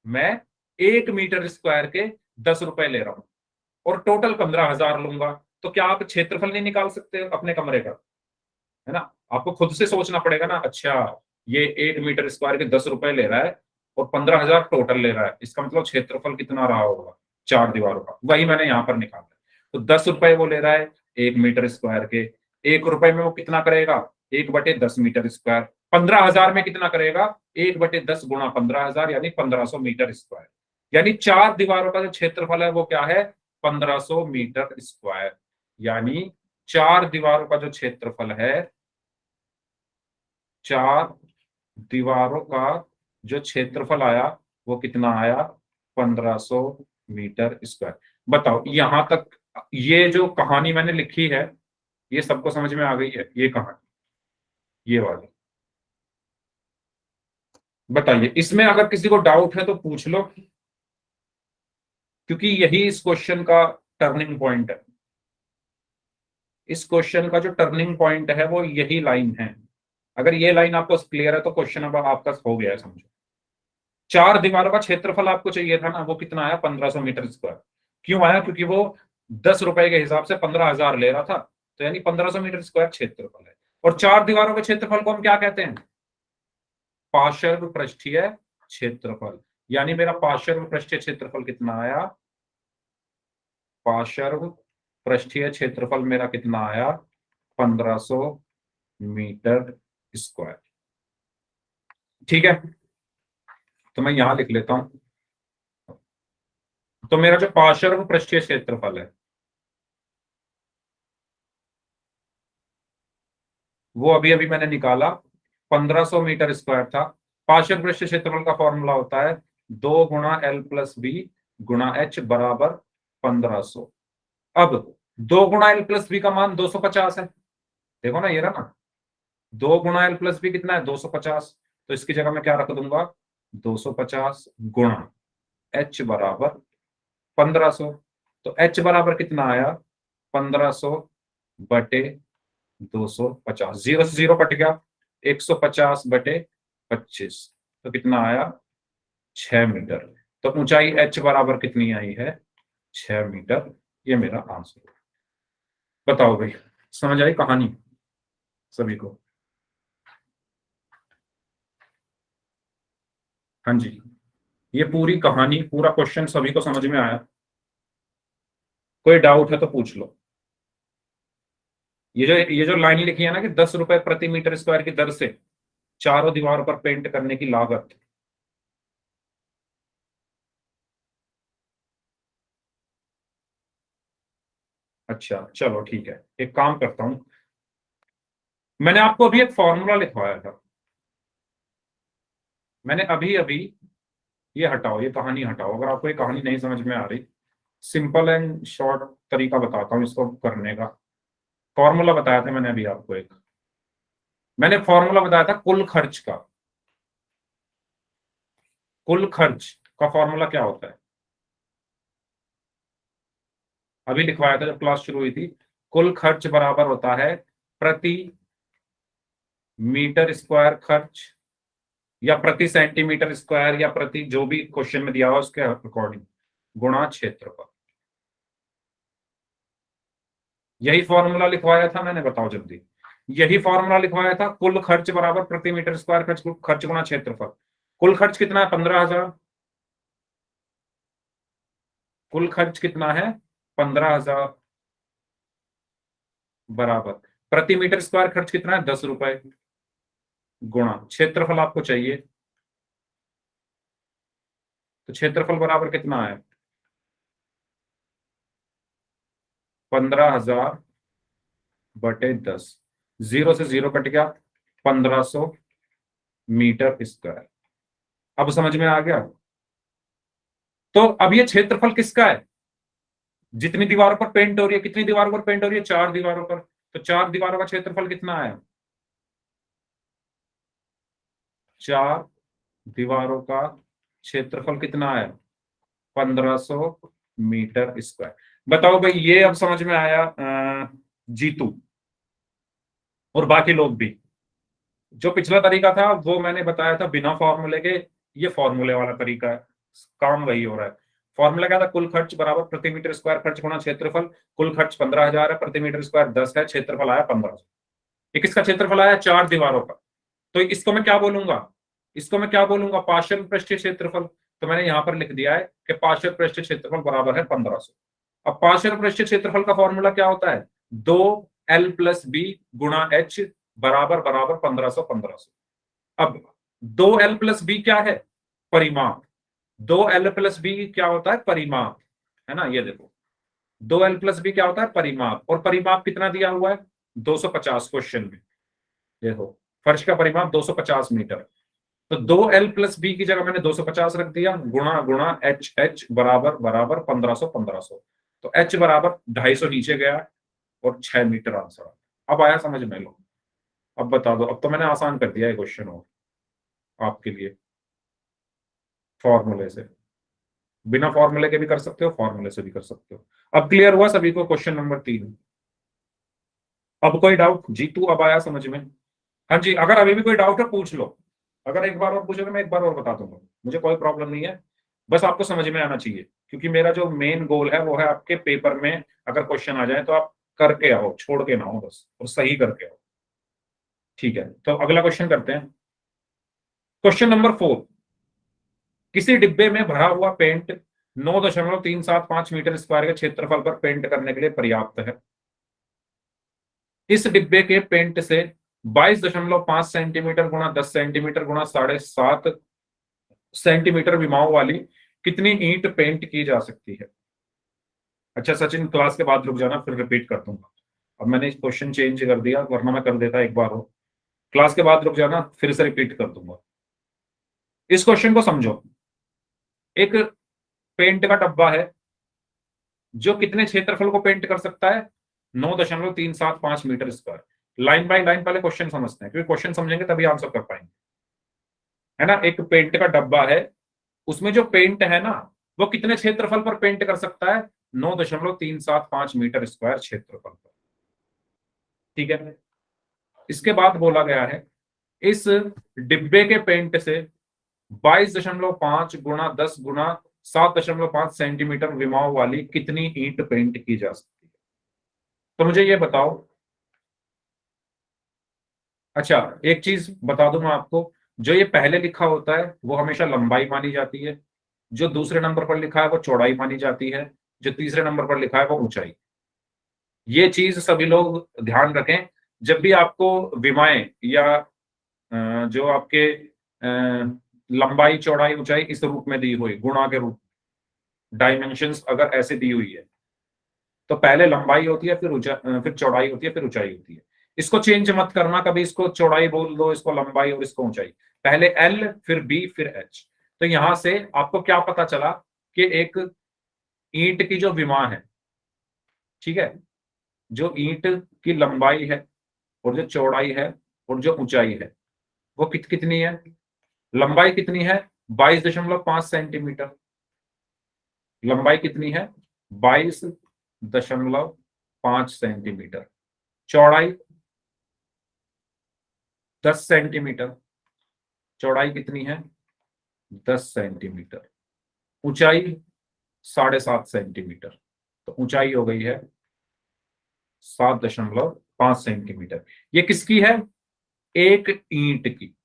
मैं 1 मीटर स्क्वायर के 10 रुपए ले रहा हूं और टोटल 15,000 लूंगा। तो क्या आप क्षेत्रफल नहीं निकाल सकते अपने कमरे का? है ना? आपको खुद से सोचना पड़ेगा ना। अच्छा, ये 1 मीटर स्क्वायर के 10 रुपए ले रहा है और 15,000 टोटल ले रहा है, इसका मतलब क्षेत्रफल कितना रहा होगा 4 दीवारों का? वही मैंने यहां पर निकाला। तो 10 रुपए वो ले रहा है 1 मीटर स्क्वायर के। 1 रुपए में वो कितना करेगा? 1/10 मीटर स्क्वायर। 15,000 में कितना करेगा? 1/10 गुणा 15,000 यानी 1500 मीटर स्क्वायर। यानी 4 दीवारों का जो क्षेत्रफल है वो क्या है? 1500 मीटर स्क्वायर। यानी 4 दीवारों का जो क्षेत्रफल है, 4 दीवारों का जो क्षेत्रफल आया वो कितना आया? 1500 मीटर स्क्वायर। बताओ यहां तक ये जो कहानी मैंने लिखी है ये सबको समझ में आ गई है? ये कहानी, ये वाली, बताइए। इसमें अगर किसी को डाउट है तो पूछ लो, क्योंकि यही इस क्वेश्चन का टर्निंग पॉइंट है। इस क्वेश्चन का जो टर्निंग पॉइंट है वो यही लाइन है। अगर ये लाइन आपको क्लियर है तो क्वेश्चन अब आपका हो गया है, समझो। 4 दीवारों का क्षेत्रफल आपको चाहिए था ना, वो कितना आया? 1500 मीटर स्क्वायर। क्यों आया? क्योंकि वो 10 रुपए के हिसाब से 15,000 ले रहा था, तो यानी 1500 मीटर स्क्वायर क्षेत्रफल है। और 4 दीवारों के क्षेत्रफल को हम क्या कहते हैं? पार्श्व पृष्ठीय क्षेत्रफल। यानी मेरा पार्श्व पृष्ठीय क्षेत्रफल कितना आया? पार्श्व पृष्ठीय क्षेत्रफल मेरा कितना आया? 1500 मीटर स्क्वायर। ठीक है, तो मैं यहां लिख लेता हूं। तो मेरा जो पार्श्व पृष्ठीय क्षेत्रफल है वो अभी अभी मैंने निकाला, 1500 मीटर स्क्वायर था। पार्श्व पृष्ठीय क्षेत्रफल का फॉर्मूला होता है 2 गुणा L+B गुणा H बराबर 1500। अब 2 गुणा L+B का मान 250 है। देखो ना, ये रहा ना, 2 गुणा L+B कितना है? 250। तो इसकी जगह मैं क्या रख दूंगा? 250 गुणा H बराबर 1500। तो H बराबर कितना आया? 1500/250। जीरो से जीरो कट गया, 150/25। तो कितना आया? 6 मीटर। तो ऊंचाई H बराबर कितनी आई है? 6 मीटर। ये मेरा आंसर। बताओ भाई, समझ आई कहानी सभी को? हाँ जी, ये पूरी कहानी, पूरा क्वेश्चन सभी को समझ में आया? कोई डाउट है तो पूछ लो। ये जो लाइन लिखी है ना कि 10 रुपए/मीटर स्क्वायर की दर से चारों दीवारों पर पेंट करने की लागत। अच्छा चलो ठीक है, एक काम करता हूं, मैंने आपको अभी एक फॉर्मूला लिखवाया था। मैंने अभी अभी, ये हटाओ, ये कहानी हटाओ, अगर आपको ये कहानी नहीं समझ में आ रही सिंपल एंड शॉर्ट तरीका बताता हूँ इसको करने का। फॉर्मूला बताया था मैंने अभी आपको एक, मैंने फॉर्मूला बताया था कुल खर्च का। कुल खर्च का फॉर्मूला क्या होता है, अभी लिखवाया था जब क्लास शुरू हुई थी। कुल खर्च बराबर होता है प्रति मीटर स्क्वायर खर्च, या प्रति सेंटीमीटर स्क्वायर, या प्रति जो भी क्वेश्चन में दिया हुआ उसके अकॉर्डिंग, गुणा क्षेत्रफल। यही फॉर्मूला लिखवाया था मैंने, बताओ जल्दी। यही फॉर्मूला लिखवाया था, कुल खर्च बराबर प्रति मीटर स्क्वायर खर्च, खर्च गुणा क्षेत्रफल। कुल खर्च कितना है, 15,000। कुल खर्च कितना है, 15,000, बराबर प्रति मीटर स्क्वायर खर्च कितना है, 10 रुपए, गुणा क्षेत्रफल आपको चाहिए, तो क्षेत्रफल बराबर कितना है, 15,000 बटे 10। 0 से 0 कट गया, 1500 मीटर स्क्वायर। अब समझ में आ गया। तो अब ये क्षेत्रफल किसका है, जितनी दीवारों पर पेंट हो रही है, कितनी दीवारों पर पेंट हो रही है, 4 दीवारों पर, तो 4 दीवारों का क्षेत्रफल कितना है, 4 दीवारों का क्षेत्रफल कितना है, 1500 मीटर स्क्वायर। बताओ भाई, ये अब समझ में आया जीतू और बाकी लोग भी। जो पिछला तरीका था वो मैंने बताया था बिना फॉर्मूले के, ये फॉर्मूले वाला तरीका है, काम वही हो रहा है। फॉर्मूला क्या था, कुल खर्च बराबर प्रति मीटर स्क्वायर खर्च गुणा क्षेत्रफल। कुल खर्च 15,000 है, प्रति मीटर स्क्वायर 10 है, क्षेत्रफल आया 1500। ये किसका क्षेत्रफल आया, 4 दीवारों का। तो इसको मैं क्या बोलूंगा, इसको मैं क्या बोलूंगा, पार्शियल पृष्ठीय क्षेत्रफल। तो मैंने यहां पर लिख दिया है कि पार्शियल पृष्ठीय क्षेत्रफल बराबर है 1500। अब पार्शियल पृष्ठीय क्षेत्रफल का फॉर्मूला क्या होता है, 2L+B गुणा H बराबर बराबर 1500 1500। अब 2L+B क्या है, परिमाप। 2L+B क्या होता है, परिमाप, है ना। ये देखो 2L+B क्या होता है, परिमाप। और परिमाप कितना दिया हुआ है, 250 क्वेश्चन में। देखो फर्श का परिमाप 250 मीटर। तो 2L+B की जगह मैंने 250 रख दिया, गुणा गुणा H बराबर बराबर 1500 1500। तो H बराबर 250 नीचे गया और 6 मीटर आंसर। अब आया समझ में, लो अब बता दो। अब तो मैंने आसान कर दिया है क्वेश्चन और आपके लिए, फॉर्मूले से। बिना फॉर्मूले के भी कर सकते हो, फॉर्मूले से भी कर सकते हो। अब क्लियर हुआ सभी को क्वेश्चन नंबर 3। अब कोई डाउट, जीतू अब आया समझ में। हाँ जी, अगर अभी भी कोई डाउट है पूछ लो। अगर एक बार और पूछोगे मैं एक बार और बता दूंगा, मुझे कोई प्रॉब्लम नहीं है। बस आपको समझ में आना चाहिए, क्योंकि मेरा जो मेन गोल है वो है आपके पेपर में अगर क्वेश्चन आ जाए तो आप करके आओ, छोड़ के ना हो बस, और सही करके आओ। ठीक है, तो अगला क्वेश्चन करते हैं। Question number 4। किसी डिब्बे में भरा हुआ पेंट 9.375 मीटर स्क्वायर के क्षेत्रफल पर पेंट करने के लिए पर्याप्त है। इस डिब्बे के पेंट से 22.5 सेंटीमीटर गुणा 10 सेंटीमीटर गुणा 7.5 सेंटीमीटर विमाओं वाली कितनी ईंट पेंट की जा सकती है। अच्छा सचिन, क्लास के बाद रुक जाना, फिर रिपीट कर दूंगा। अब मैंने क्वेश्चन चेंज कर दिया, वरना मैं कर देता एक बार हो। क्लास के बाद रुक जाना, फिर से रिपीट कर दूंगा। इस क्वेश्चन को समझो। एक पेंट का डब्बा है जो कितने क्षेत्रफल को पेंट कर सकता है, 9.375 metre square. Line by line पहले क्वेश्चन समझते हैं, क्योंकि क्वेश्चन समझेंगे तभी आंसर कर पाएंगे, है ना। एक पेंट का डब्बा है, उसमें जो पेंट है ना, वो कितने क्षेत्रफल पर पेंट कर सकता है, 9.375 मीटर स्क्वायर क्षेत्रफल पर। ठीक है, इसके बाद बोला गया है इस डिब्बे के पेंट से 22.5 गुणा 10 गुणा 7.5 सेंटीमीटर विमाओं वाली कितनी ईंट पेंट की जा सकती है। तो मुझे ये बताओ। अच्छा एक चीज बता दूं मैं आपको, जो ये पहले लिखा होता है वो हमेशा लंबाई मानी जाती है, जो दूसरे नंबर पर लिखा है वो चौड़ाई मानी जाती है, जो तीसरे नंबर पर लिखा है वो ऊंचाई। ये चीज सभी लोग ध्यान रखें। जब भी आपको विमाएं या जो आपके लंबाई चौड़ाई ऊंचाई इस रूप में दी हुई, गुणा के रूप, डायमेंशंस अगर ऐसे दी हुई है, तो पहले लंबाई होती है, फिर चौड़ाई होती है, फिर ऊंचाई होती है। इसको चेंज मत करना कभी, इसको चौड़ाई बोल दो, इसको लंबाई और इसको ऊंचाई। पहले एल, फिर बी, फिर एच। तो यहां से आपको क्या पता चला कि एक ईंट की जो विमा है, ठीक है, जो ईंट की लंबाई है और जो चौड़ाई है और जो ऊंचाई है वो कितनी है? लंबाई कितनी है? 22.5 सेंटीमीटर। लंबाई कितनी है? 22.5 सेंटीमीटर। चौड़ाई 10 सेंटीमीटर। चौड़ाई कितनी है? 10 सेंटीमीटर। ऊंचाई 7.5 सेंटीमीटर। तो ऊंचाई हो गई है 7.5 सेंटीमीटर। ये किसकी है? एक ईंट की।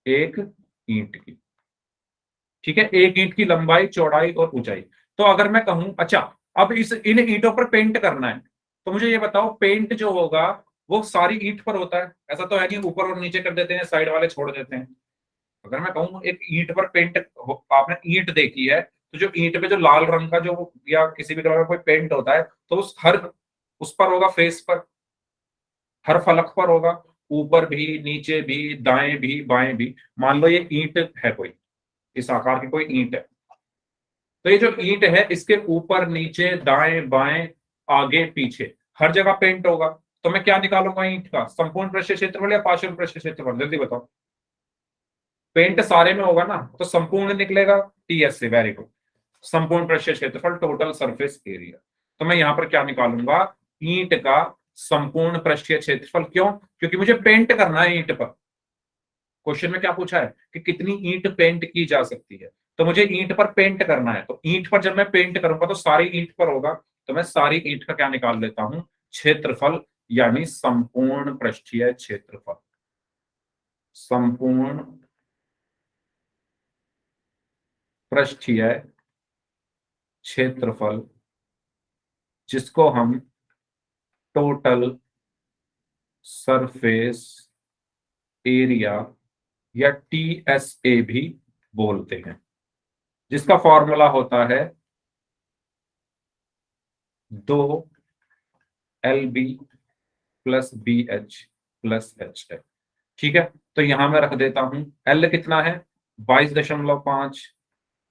एक ईंट की, ठीक है, एक ईंट की लंबाई, चौड़ाई और ऊंचाई। तो अगर मैं कहूं, अच्छा, अब इन ईंटों पर पेंट करना है, तो मुझे ये बताओ, पेंट जो होगा वो सारी ईंट पर होता है? ऐसा तो है नहीं ऊपर और नीचे कर देते हैं, साइड वाले छोड़ देते हैं। अगर मैं कहूँ एक ईंट पर पेंट, आपने ईंट देखी है, तो जो ईंट पे जो लाल रंग का जो या किसी भी कलर का कोई पेंट होता है, तो उस पर होगा, फेस पर, हर फलक पर होगा, ऊपर भी, नीचे भी, दाएं भी, बाएं भी। मान लो ये ईंट है, कोई इस आकार की कोई ईंट है, तो ये जो ईंट है इसके ऊपर, नीचे, दाएं बाएं, आगे पीछे, हर जगह पेंट होगा। तो मैं क्या निकालूंगा ईंट का? संपूर्ण पृष्ठीय क्षेत्रफल या पार्शियल पृष्ठीय क्षेत्रफल? जल्दी बताओ। पेंट सारे में होगा ना, तो संपूर्ण निकलेगा, टीएस से, वेरी गुड। संपूर्ण पृष्ठीय क्षेत्रफल, टोटल सरफेस एरिया। तो मैं यहां पर क्या निकालूंगा? ईंट का संपूर्ण पृष्ठीय क्षेत्रफल। क्यों? क्योंकि मुझे पेंट करना है ईंट पर। क्वेश्चन में क्या पूछा है कि कितनी ईंट पेंट की जा सकती है, तो मुझे ईंट पर पेंट करना है। तो ईंट पर जब मैं पेंट करूंगा तो सारी ईंट पर होगा, तो मैं सारी ईंट का क्या निकाल लेता हूं? क्षेत्रफल, यानी संपूर्ण पृष्ठीय क्षेत्रफल। संपूर्ण पृष्ठीय क्षेत्रफल, जिसको हम टोटल सरफेस एरिया या टीएसए भी बोलते हैं, जिसका फॉर्मूला होता है 2 LB plus BH plus HL। ठीक है, तो यहां मैं रख देता हूं, L कितना है? 22.5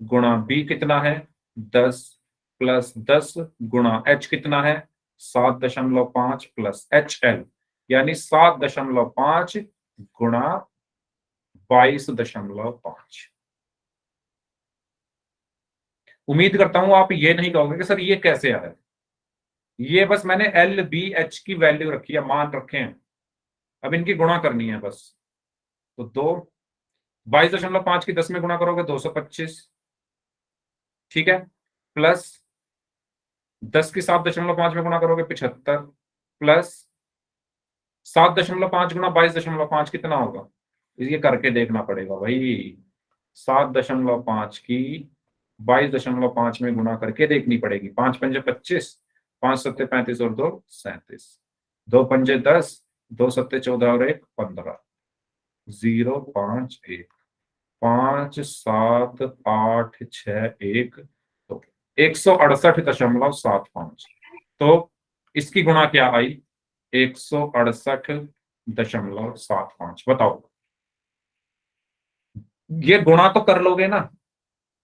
गुणा B कितना है? 10 प्लस 10 गुणा H कितना है? 7.5 प्लस HL, यानी 7.5 गुणा 22.5। उम्मीद करता हूं आप ये नहीं कहोगे कि सर ये कैसे आया। ये बस मैंने LBH की वैल्यू रखी है, मान रखे हैं, अब इनकी गुणा करनी है बस। तो 22.5 की 10 में गुणा करोगे 225, ठीक है, प्लस 10 की 7.5 में गुणा करोगे 75, प्लस 7.5 गुणा 22.5 कितना होगा? ये करके देखना पड़ेगा भाई। 7.5 की 22.5 में गुणा करके देखनी पड़ेगी। 5 पंजे 25, 5 सत्ते 35 और 2 37, 2 पंजे 10, 2 सत्ते 14 और 1 15, 0 5 1, 5 7 8 6 1, तो 168.75। तो इसकी गुणा क्या आई? 168.75। बताओ, ये गुणा तो कर लोगे ना,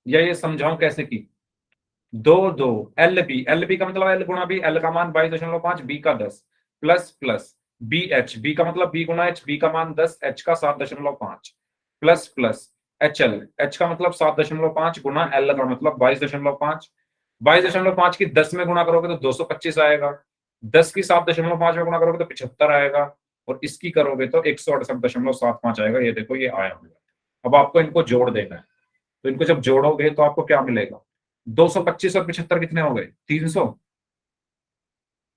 या ये समझाऊं कैसे की? 2 2 एल बी का मतलब एल गुणा बी, एल का मान 22.5, बी का 10, प्लस प्लस बी का मतलब बी गुणा एच, बी का मान 10, एच का 7.5, प्लस प्लस एच का मतलब 7.5 गुणा एल का मतलब 22.5। 22.5 की 10 में गुणा करोगे तो 225 आएगा, 10 की 7.5 में गुणा करोगे तो 75 आएगा, और इसकी करोगे तो 168.75 आएगा। ये देखो, ये आया हुआ। अब आपको इनको जोड़ देना है, तो इनको जब जोड़ोगे तो आपको क्या मिलेगा? 225 और 75 कितने हो गए? 300,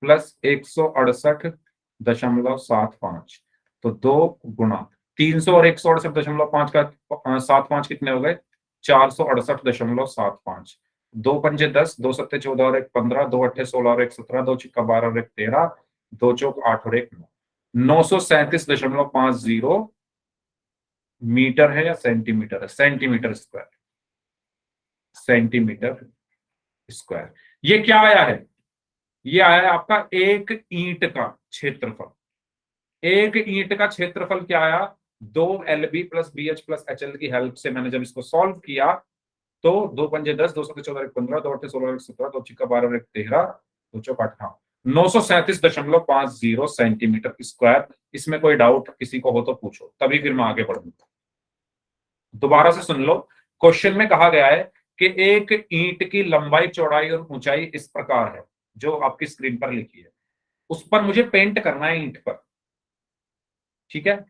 प्लस 168.75। तो 2 गुणा 300 और 168.5 का 75 कितने हो गए? 468.75। 2 पंजे 10, 2 सत्ते 14 और 1 15, 2 अट्ठे 16 और 1 17, 2 छिक्का 12 और 1 13, 2 चौक 8 और 1 9। 937.50 मीटर है या सेंटीमीटर है? Centimetre square. Centimetre square. ये क्या आया है? ये आया है आपका एक ईंट का क्षेत्रफल। एक ईंट का क्षेत्रफल क्या आया? 2 LB plus BH plus HL की हेल्प से मैंने जब इसको सॉल्व किया, तो 2 पंजे 10, 2 14 1 15, 2 8 16 1 17, 2 छिक्का 12 और 1 13, 2 चौक 8, हाँ 937.50 सेंटीमीटर स्क्वायर। इसमें कोई डाउट किसी को हो तो पूछो, तभी फिर मैं आगे बढ़ूंगा। दोबारा से सुन लो, क्वेश्चन में कहा गया है कि एक ईंट की लंबाई चौड़ाई और ऊंचाई इस प्रकार है, जो आपकी स्क्रीन पर लिखी है, उस पर मुझे पेंट करना है ईंट पर। ठीक है,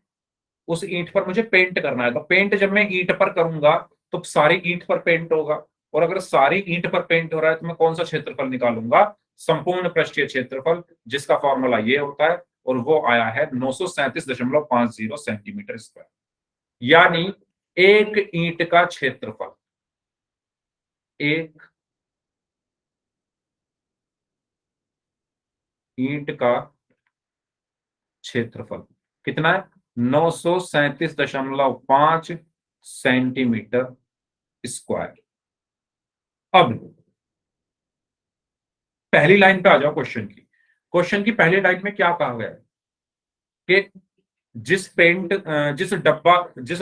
उस ईंट पर मुझे पेंट करना है, तो पेंट जब मैं ईंट पर करूंगा तो सारी ईंट पर पेंट होगा, और अगर सारी ईंट पर पेंट हो रहा है तो मैं कौन सा क्षेत्रफल निकालूंगा? संपूर्ण पृष्ठीय क्षेत्रफल, जिसका फॉर्मूला ये होता है, और वो आया है 937.50 सेंटीमीटर स्क्वायर। यानी एक ईंट का क्षेत्रफल, एक ईंट का क्षेत्रफल कितना है? 937.5 सेंटीमीटर स्क्वायर। अब पहली लाइन पे आ जाओ क्वेश्चन की। क्वेश्चन की पहली लाइन में क्या कहा गया है कि जिस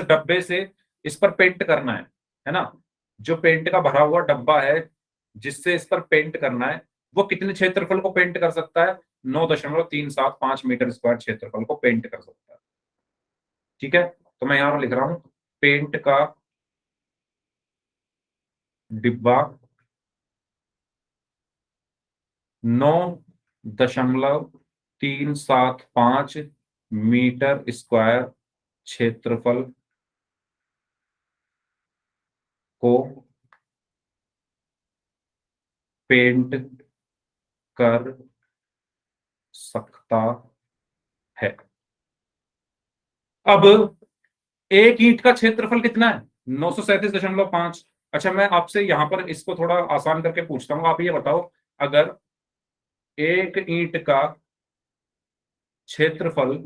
डब्बे से इस पर पेंट करना है ना, जो पेंट का भरा हुआ डब्बा है जिससे इस पर पेंट करना है, वो कितने क्षेत्रफल को पेंट कर सकता है? 9.375 मीटर स्क्वायर क्षेत्रफल को पेंट कर सकता है। ठीक है, तो मैं यहां पर लिख रहा हूं, पेंट का डिब्बा 9.375 मीटर स्क्वायर क्षेत्रफल को पेंट कर सकता है। अब एक ईंट का क्षेत्रफल कितना है? 937.5। अच्छा, मैं आपसे यहां पर इसको थोड़ा आसान करके पूछता हूं, आप ये बताओ, अगर एक ईंट का क्षेत्रफल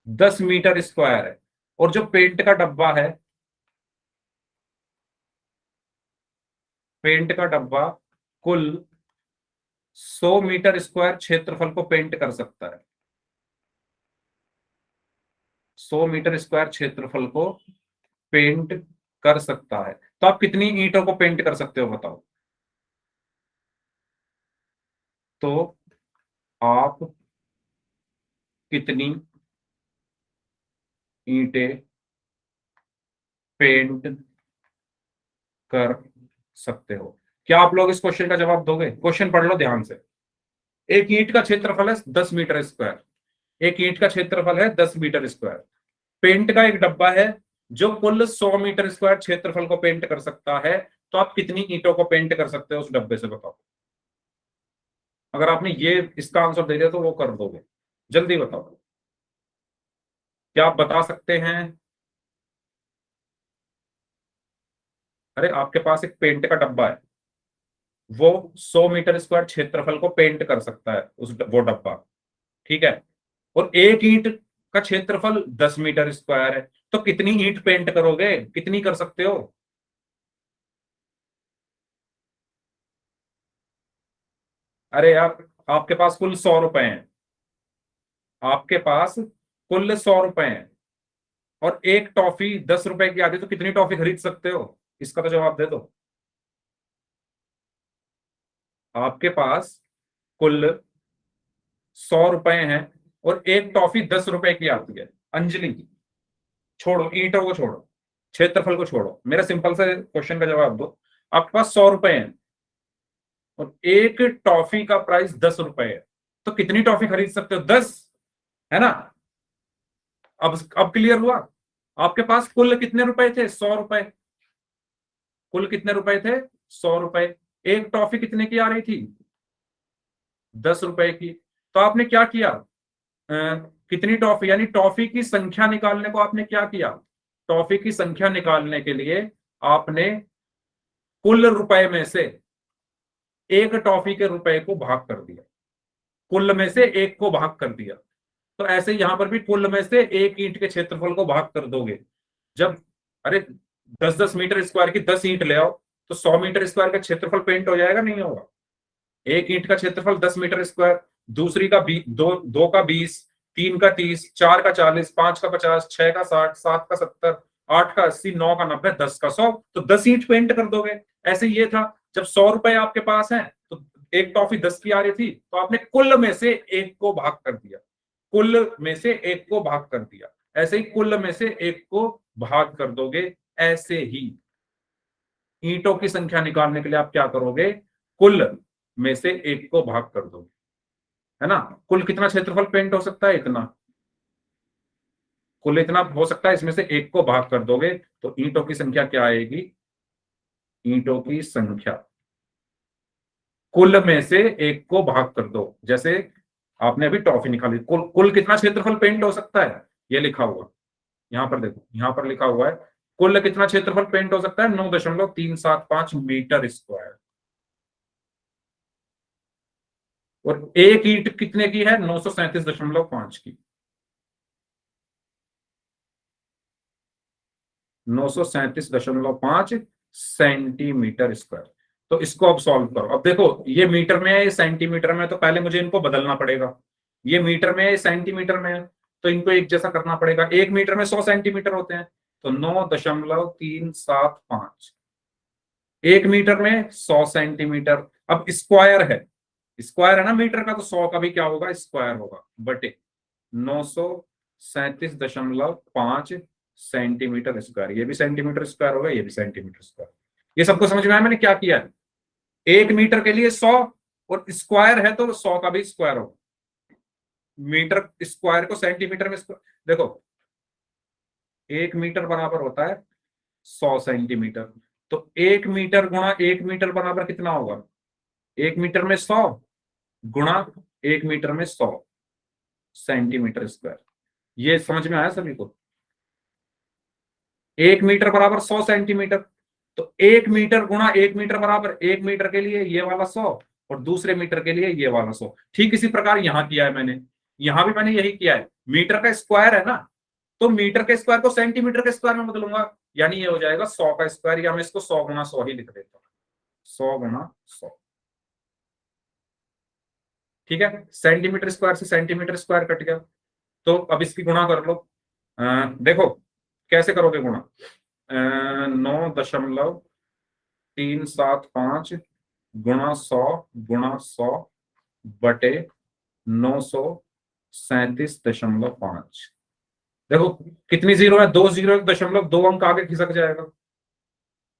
10 मीटर स्क्वायर है और जो पेंट का डब्बा है, पेंट का डब्बा कुल 100 मीटर स्क्वायर क्षेत्रफल को पेंट कर सकता है, 100 मीटर स्क्वायर क्षेत्रफल को पेंट कर सकता है, तो आप कितनी ईंटों को पेंट कर सकते हो बताओ? तो आप कितनी ईंटें पेंट कर सकते हो? क्या आप लोग इस क्वेश्चन का जवाब दोगे? क्वेश्चन पढ़ लो ध्यान से। एक ईंट का क्षेत्रफल है 10 मीटर स्क्वायर, एक ईंट का क्षेत्रफल है 10 मीटर स्क्वायर, पेंट का एक डब्बा है जो कुल 100 मीटर स्क्वायर क्षेत्रफल को पेंट कर सकता है, तो आप कितनी ईंटों को पेंट कर सकते हो उस डब्बे से बताओ? अगर आपने ये इसका आंसर दे दिया तो वो कर दोगे, जल्दी बताओ, क्या आप बता सकते हैं? अरे आपके पास एक पेंट का डब्बा है, वो 100 मीटर स्क्वायर क्षेत्रफल को पेंट कर सकता है वो डब्बा, ठीक है, और एक ईंट का क्षेत्रफल 10 मीटर स्क्वायर है, तो कितनी ईंट पेंट करोगे, कितनी कर सकते हो? अरे यार, आपके पास कुल 100 रुपए हैं, आपके पास कुल 100 रुपए हैं, और एक टॉफी 10 रुपए की आती है, तो कितनी टॉफी खरीद सकते हो? इसका तो जवाब दे दो। आपके पास कुल 100 रुपए हैं और एक टॉफी 10 रुपए की आती है। अंजलि, छोड़ो ईंटों को, छोड़ो क्षेत्रफल को, छोड़ो, मेरा सिंपल से क्वेश्चन का जवाब दो। आपके पास 100 रुपए हैं और एक टॉफी का प्राइस 10 रुपए है, तो कितनी टॉफी खरीद सकते हो? 10, है ना? अब क्लियर हुआ? आपके पास कुल कितने रुपए थे? 100 रुपए। कुल कितने रुपए थे? 100 रुपए। एक टॉफी कितने की आ रही थी? 10 रुपए की। तो आपने क्या किया? कितनी टॉफी, यानी टॉफी की संख्या निकालने को आपने क्या किया? टॉफी की संख्या निकालने के लिए आपने कुल रुपए में से एक टॉफी के रुपए को भाग कर दिया, कुल में से एक को भाग कर दिया। तो ऐसे यहां पर भी कुल में से एक ईंट के क्षेत्रफल को भाग कर दोगे। जब, अरे 10-10 मीटर स्क्वायर की 10 ईंट ले आओ, तो 100 मीटर स्क्वायर का क्षेत्रफल पेंट हो जाएगा, नहीं होगा? एक ईंट का क्षेत्रफल 10 मीटर स्क्वायर, दूसरी का दो का 20, तीन का 30, चार का 40, पांच का 50, छह का 60, सात का 70, 8 का 80, 9 का 90, 10 का 100, तो 10 ईंट पेंट कर दोगे। ऐसे ये था, जब 100 रुपए आपके पास है तो एक टॉफी 10 की आ रही थी, तो आपने कुल में से एक को भाग कर दिया, कुल में से एक को भाग कर दिया। ऐसे ही कुल में से एक को भाग कर दोगे। ऐसे ही ईंटों की संख्या निकालने के लिए आप क्या करोगे, कुल में से एक को भाग कर दोगे, है ना। कुल कितना क्षेत्रफल पेंट हो सकता है, इतना, कुल इतना हो सकता है, इसमें से एक को भाग कर दोगे तो ईंटों की संख्या क्या आएगी, ईंटों की संख्या कुल में से एक को भाग कर दो। जैसे आपने अभी टॉफी निकाली, कुल कुल कितना क्षेत्रफल पेंट हो सकता है, ये लिखा हुआ, यहां पर देखो, यहां पर लिखा हुआ है कुल कितना क्षेत्रफल पेंट हो सकता है, 9.375 मीटर स्क्वायर। और एक ईंट कितने की है, 937.5 की, 937.5 सेंटीमीटर स्क्वायर। तो इसको अब सॉल्व करो। अब देखो ये मीटर में है, ये सेंटीमीटर में है, तो पहले मुझे इनको बदलना पड़ेगा। ये मीटर में है, ये सेंटीमीटर में है, तो इनको एक जैसा करना पड़ेगा। 1 मीटर में 100 सेंटीमीटर होते हैं, तो 9.375, 1 मीटर में 100 सेंटीमीटर। अब स्क्वायर है, स्क्वायर है ना मीटर का, तो 100 का भी क्या होगा, स्क्वायर होगा, बटे 937.5 सेंटीमीटर स्क्वायर। ये भी सेंटीमीटर स्क्वायर होगा, ये भी सेंटीमीटर स्क्वायर। ये सबको समझ में आया मैंने क्या किया है। 1 मीटर के लिए 100, और स्क्वायर है तो 100 का भी स्क्वायर होगा। मीटर स्क्वायर को सेंटीमीटर में देखो, 1 मीटर बराबर होता है 100 सेंटीमीटर। तो 1 मीटर गुणा 1 मीटर बराबर कितना होगा, 1 मीटर में 100 गुणा 1 मीटर में 100 सेंटीमीटर स्क्वायर। ये समझ में आया सभी को। 1 मीटर बराबर 100 सेंटीमीटर, तो 1 मीटर गुणा 1 मीटर बराबर 1 मीटर के लिए ये वाला 100, और दूसरे मीटर के लिए ये वाला 100। ठीक इसी प्रकार यहां किया है मैंने, यहां भी मैंने यही किया है। मीटर का स्क्वायर है ना, तो मीटर के स्क्वायर को सेंटीमीटर के स्क्वायर में बदलूंगा, यानी ये हो जाएगा 100 का स्क्वायर, या मैं इसको 100 गुणा 100 ही लिख देता हूँ, 100 गुणा 100। ठीक है, सेंटीमीटर स्क्वायर से सेंटीमीटर स्क्वायर कट गया। तो अब इसकी गुणा कर लो। देखो कैसे करोगे गुणा, 9.375 गुणा 100 बटे 937.5। देखो कितनी जीरो है, 2 जीरो, 1.2 अंक आगे खिसक जाएगा,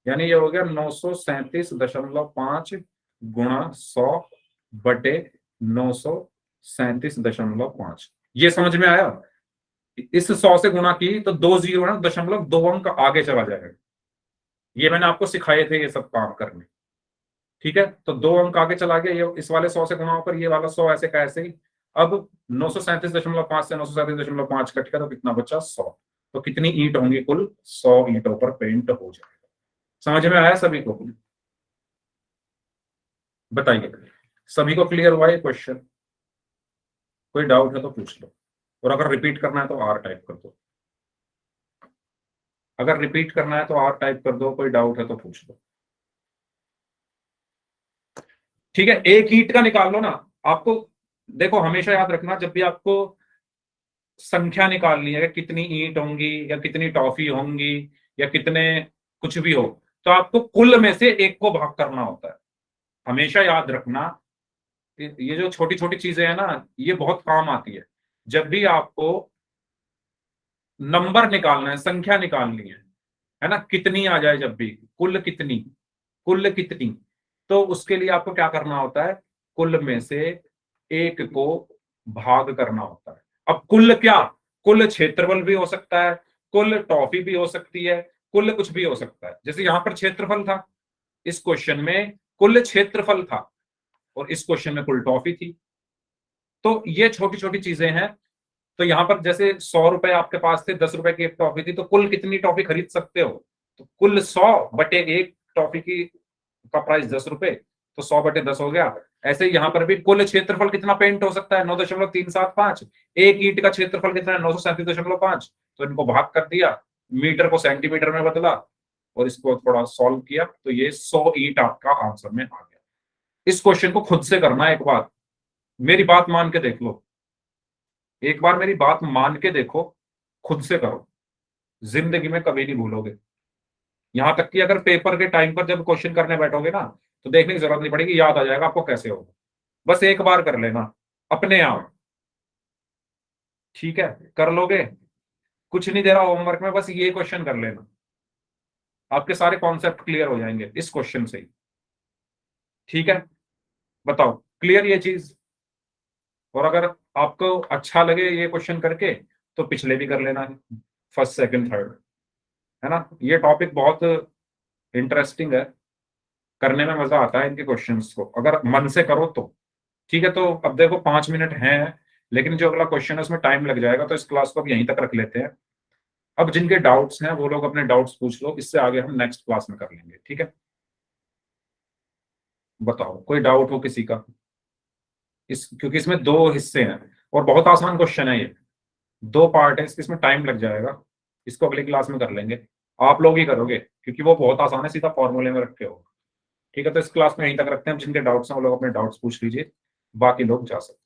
यानी ये हो गया 937.5 गुणा 100 बटे 937.5। ये समझ में आया। इस 100 से गुणा की तो 2 जीरो ना, 2.2 अंक आगे चला जाएगा। ये मैंने आपको सिखाए थे ये सब काम करने। ठीक है, तो 2 अंक आगे चला गया, ये इस वाले 100 से गुणा होकर ये वाला 100 ऐसे का ऐसे ही। अब 937.5 से 937.5 कट गया, तो कितना बचा, 100। तो कितनी ईंट होंगी, कुल 100 ईंटों पर पेंट हो जाएगा। समझ में आया सभी को, बताइए सभी को क्लियर हुआ ये क्वेश्चन। कोई डाउट है तो पूछ लो, और अगर रिपीट करना है तो आर टाइप कर दो, अगर रिपीट करना है तो आर टाइप कर दो, कोई डाउट है तो पूछ लो। ठीक है, एक ईंट का निकाल लो ना। आपको देखो हमेशा याद रखना, जब भी आपको संख्या निकालनी है, कितनी ईंट होंगी या कितनी टॉफी होंगी या कितने कुछ भी हो, तो आपको कुल में से एक को भाग करना होता है। हमेशा याद रखना, ये जो छोटी छोटी चीजें हैं ना, ये बहुत काम आती है। जब भी आपको नंबर निकालना है, संख्या निकालनी है ना, कितनी आ जाए, जब भी कुल कितनी, कुल कितनी, तो उसके लिए आपको क्या करना होता है, कुल में से एक को भाग करना होता है। अब कुल क्या, कुल क्षेत्रफल भी हो सकता है, कुल टॉफी भी हो सकती है, कुल कुछ भी हो सकता है। जैसे यहां पर क्षेत्रफल था, इस क्वेश्चन में कुल क्षेत्रफल था, और इस क्वेश्चन में कुल टॉफी थी। तो ये छोटी छोटी चीजें हैं। तो यहां पर जैसे 100 रुपए आपके पास थे, 10 रुपए की एक टॉफी थी, तो कुल कितनी टॉफी खरीद सकते हो, तो कुल 100 बटे एक टॉफी की का प्राइस 10 रुपए, तो 100 बटे 10 हो गया। ऐसे ही यहां पर भी कुल क्षेत्रफल कितना पेंट हो सकता है, 9.375। एक ईंट का क्षेत्रफल कितना है, 937.5। तो इनको भाग कर दिया, मीटर को सेंटीमीटर में बदला, और इसको थोड़ा सॉल्व किया, तो ये 100 ईंट आपका आंसर में आ गया। इस क्वेश्चन को खुद से करना, एक बार मेरी बात मान के देख लो, एक बार मेरी बात मान के देखो, खुद से करो, जिंदगी में कभी नहीं भूलोगे। यहां तक कि अगर पेपर के टाइम पर जब क्वेश्चन करने बैठोगे ना, तो देखने की जरूरत नहीं पड़ेगी, याद आ जाएगा आपको कैसे होगा। बस एक बार कर लेना अपने आप, ठीक है? कर लोगे, कुछ नहीं दे रहा होमवर्क में, बस ये क्वेश्चन कर लेना, आपके सारे कॉन्सेप्ट क्लियर हो जाएंगे इस क्वेश्चन से ही। ठीक है, बताओ क्लियर ये चीज? और अगर आपको अच्छा लगे ये क्वेश्चन करके, तो पिछले भी कर लेना है, फर्स्ट सेकंड थर्ड, है ना? ये टॉपिक बहुत इंटरेस्टिंग है, करने में मजा आता है इनके क्वेश्चंस को, अगर मन से करो तो। ठीक है, तो अब देखो 5 मिनट हैं, लेकिन जो अगला क्वेश्चन है उसमें टाइम लग जाएगा, तो इस क्लास को अब यहीं तक रख लेते हैं। अब जिनके डाउट्स हैं वो लोग अपने डाउट्स पूछ लो, इससे आगे हम नेक्स्ट क्लास में कर लेंगे, ठीक है? बताओ कोई डाउट हो किसी का? क्योंकि इसमें 2 हिस्से हैं और बहुत आसान क्वेश्चन है ये, 2 पार्ट है इसमें टाइम लग जाएगा, इसको अगली क्लास में कर लेंगे। आप लोग ही करोगे क्योंकि वो बहुत आसान है, सीधा फॉर्मूले में रखे हो। ठीक है, तो इस क्लास में यहीं तक रखते हैं, जिनके डाउट्स हैं वो लोग अपने डाउट्स पूछ लीजिए, बाकी लोग जा सकते हैं।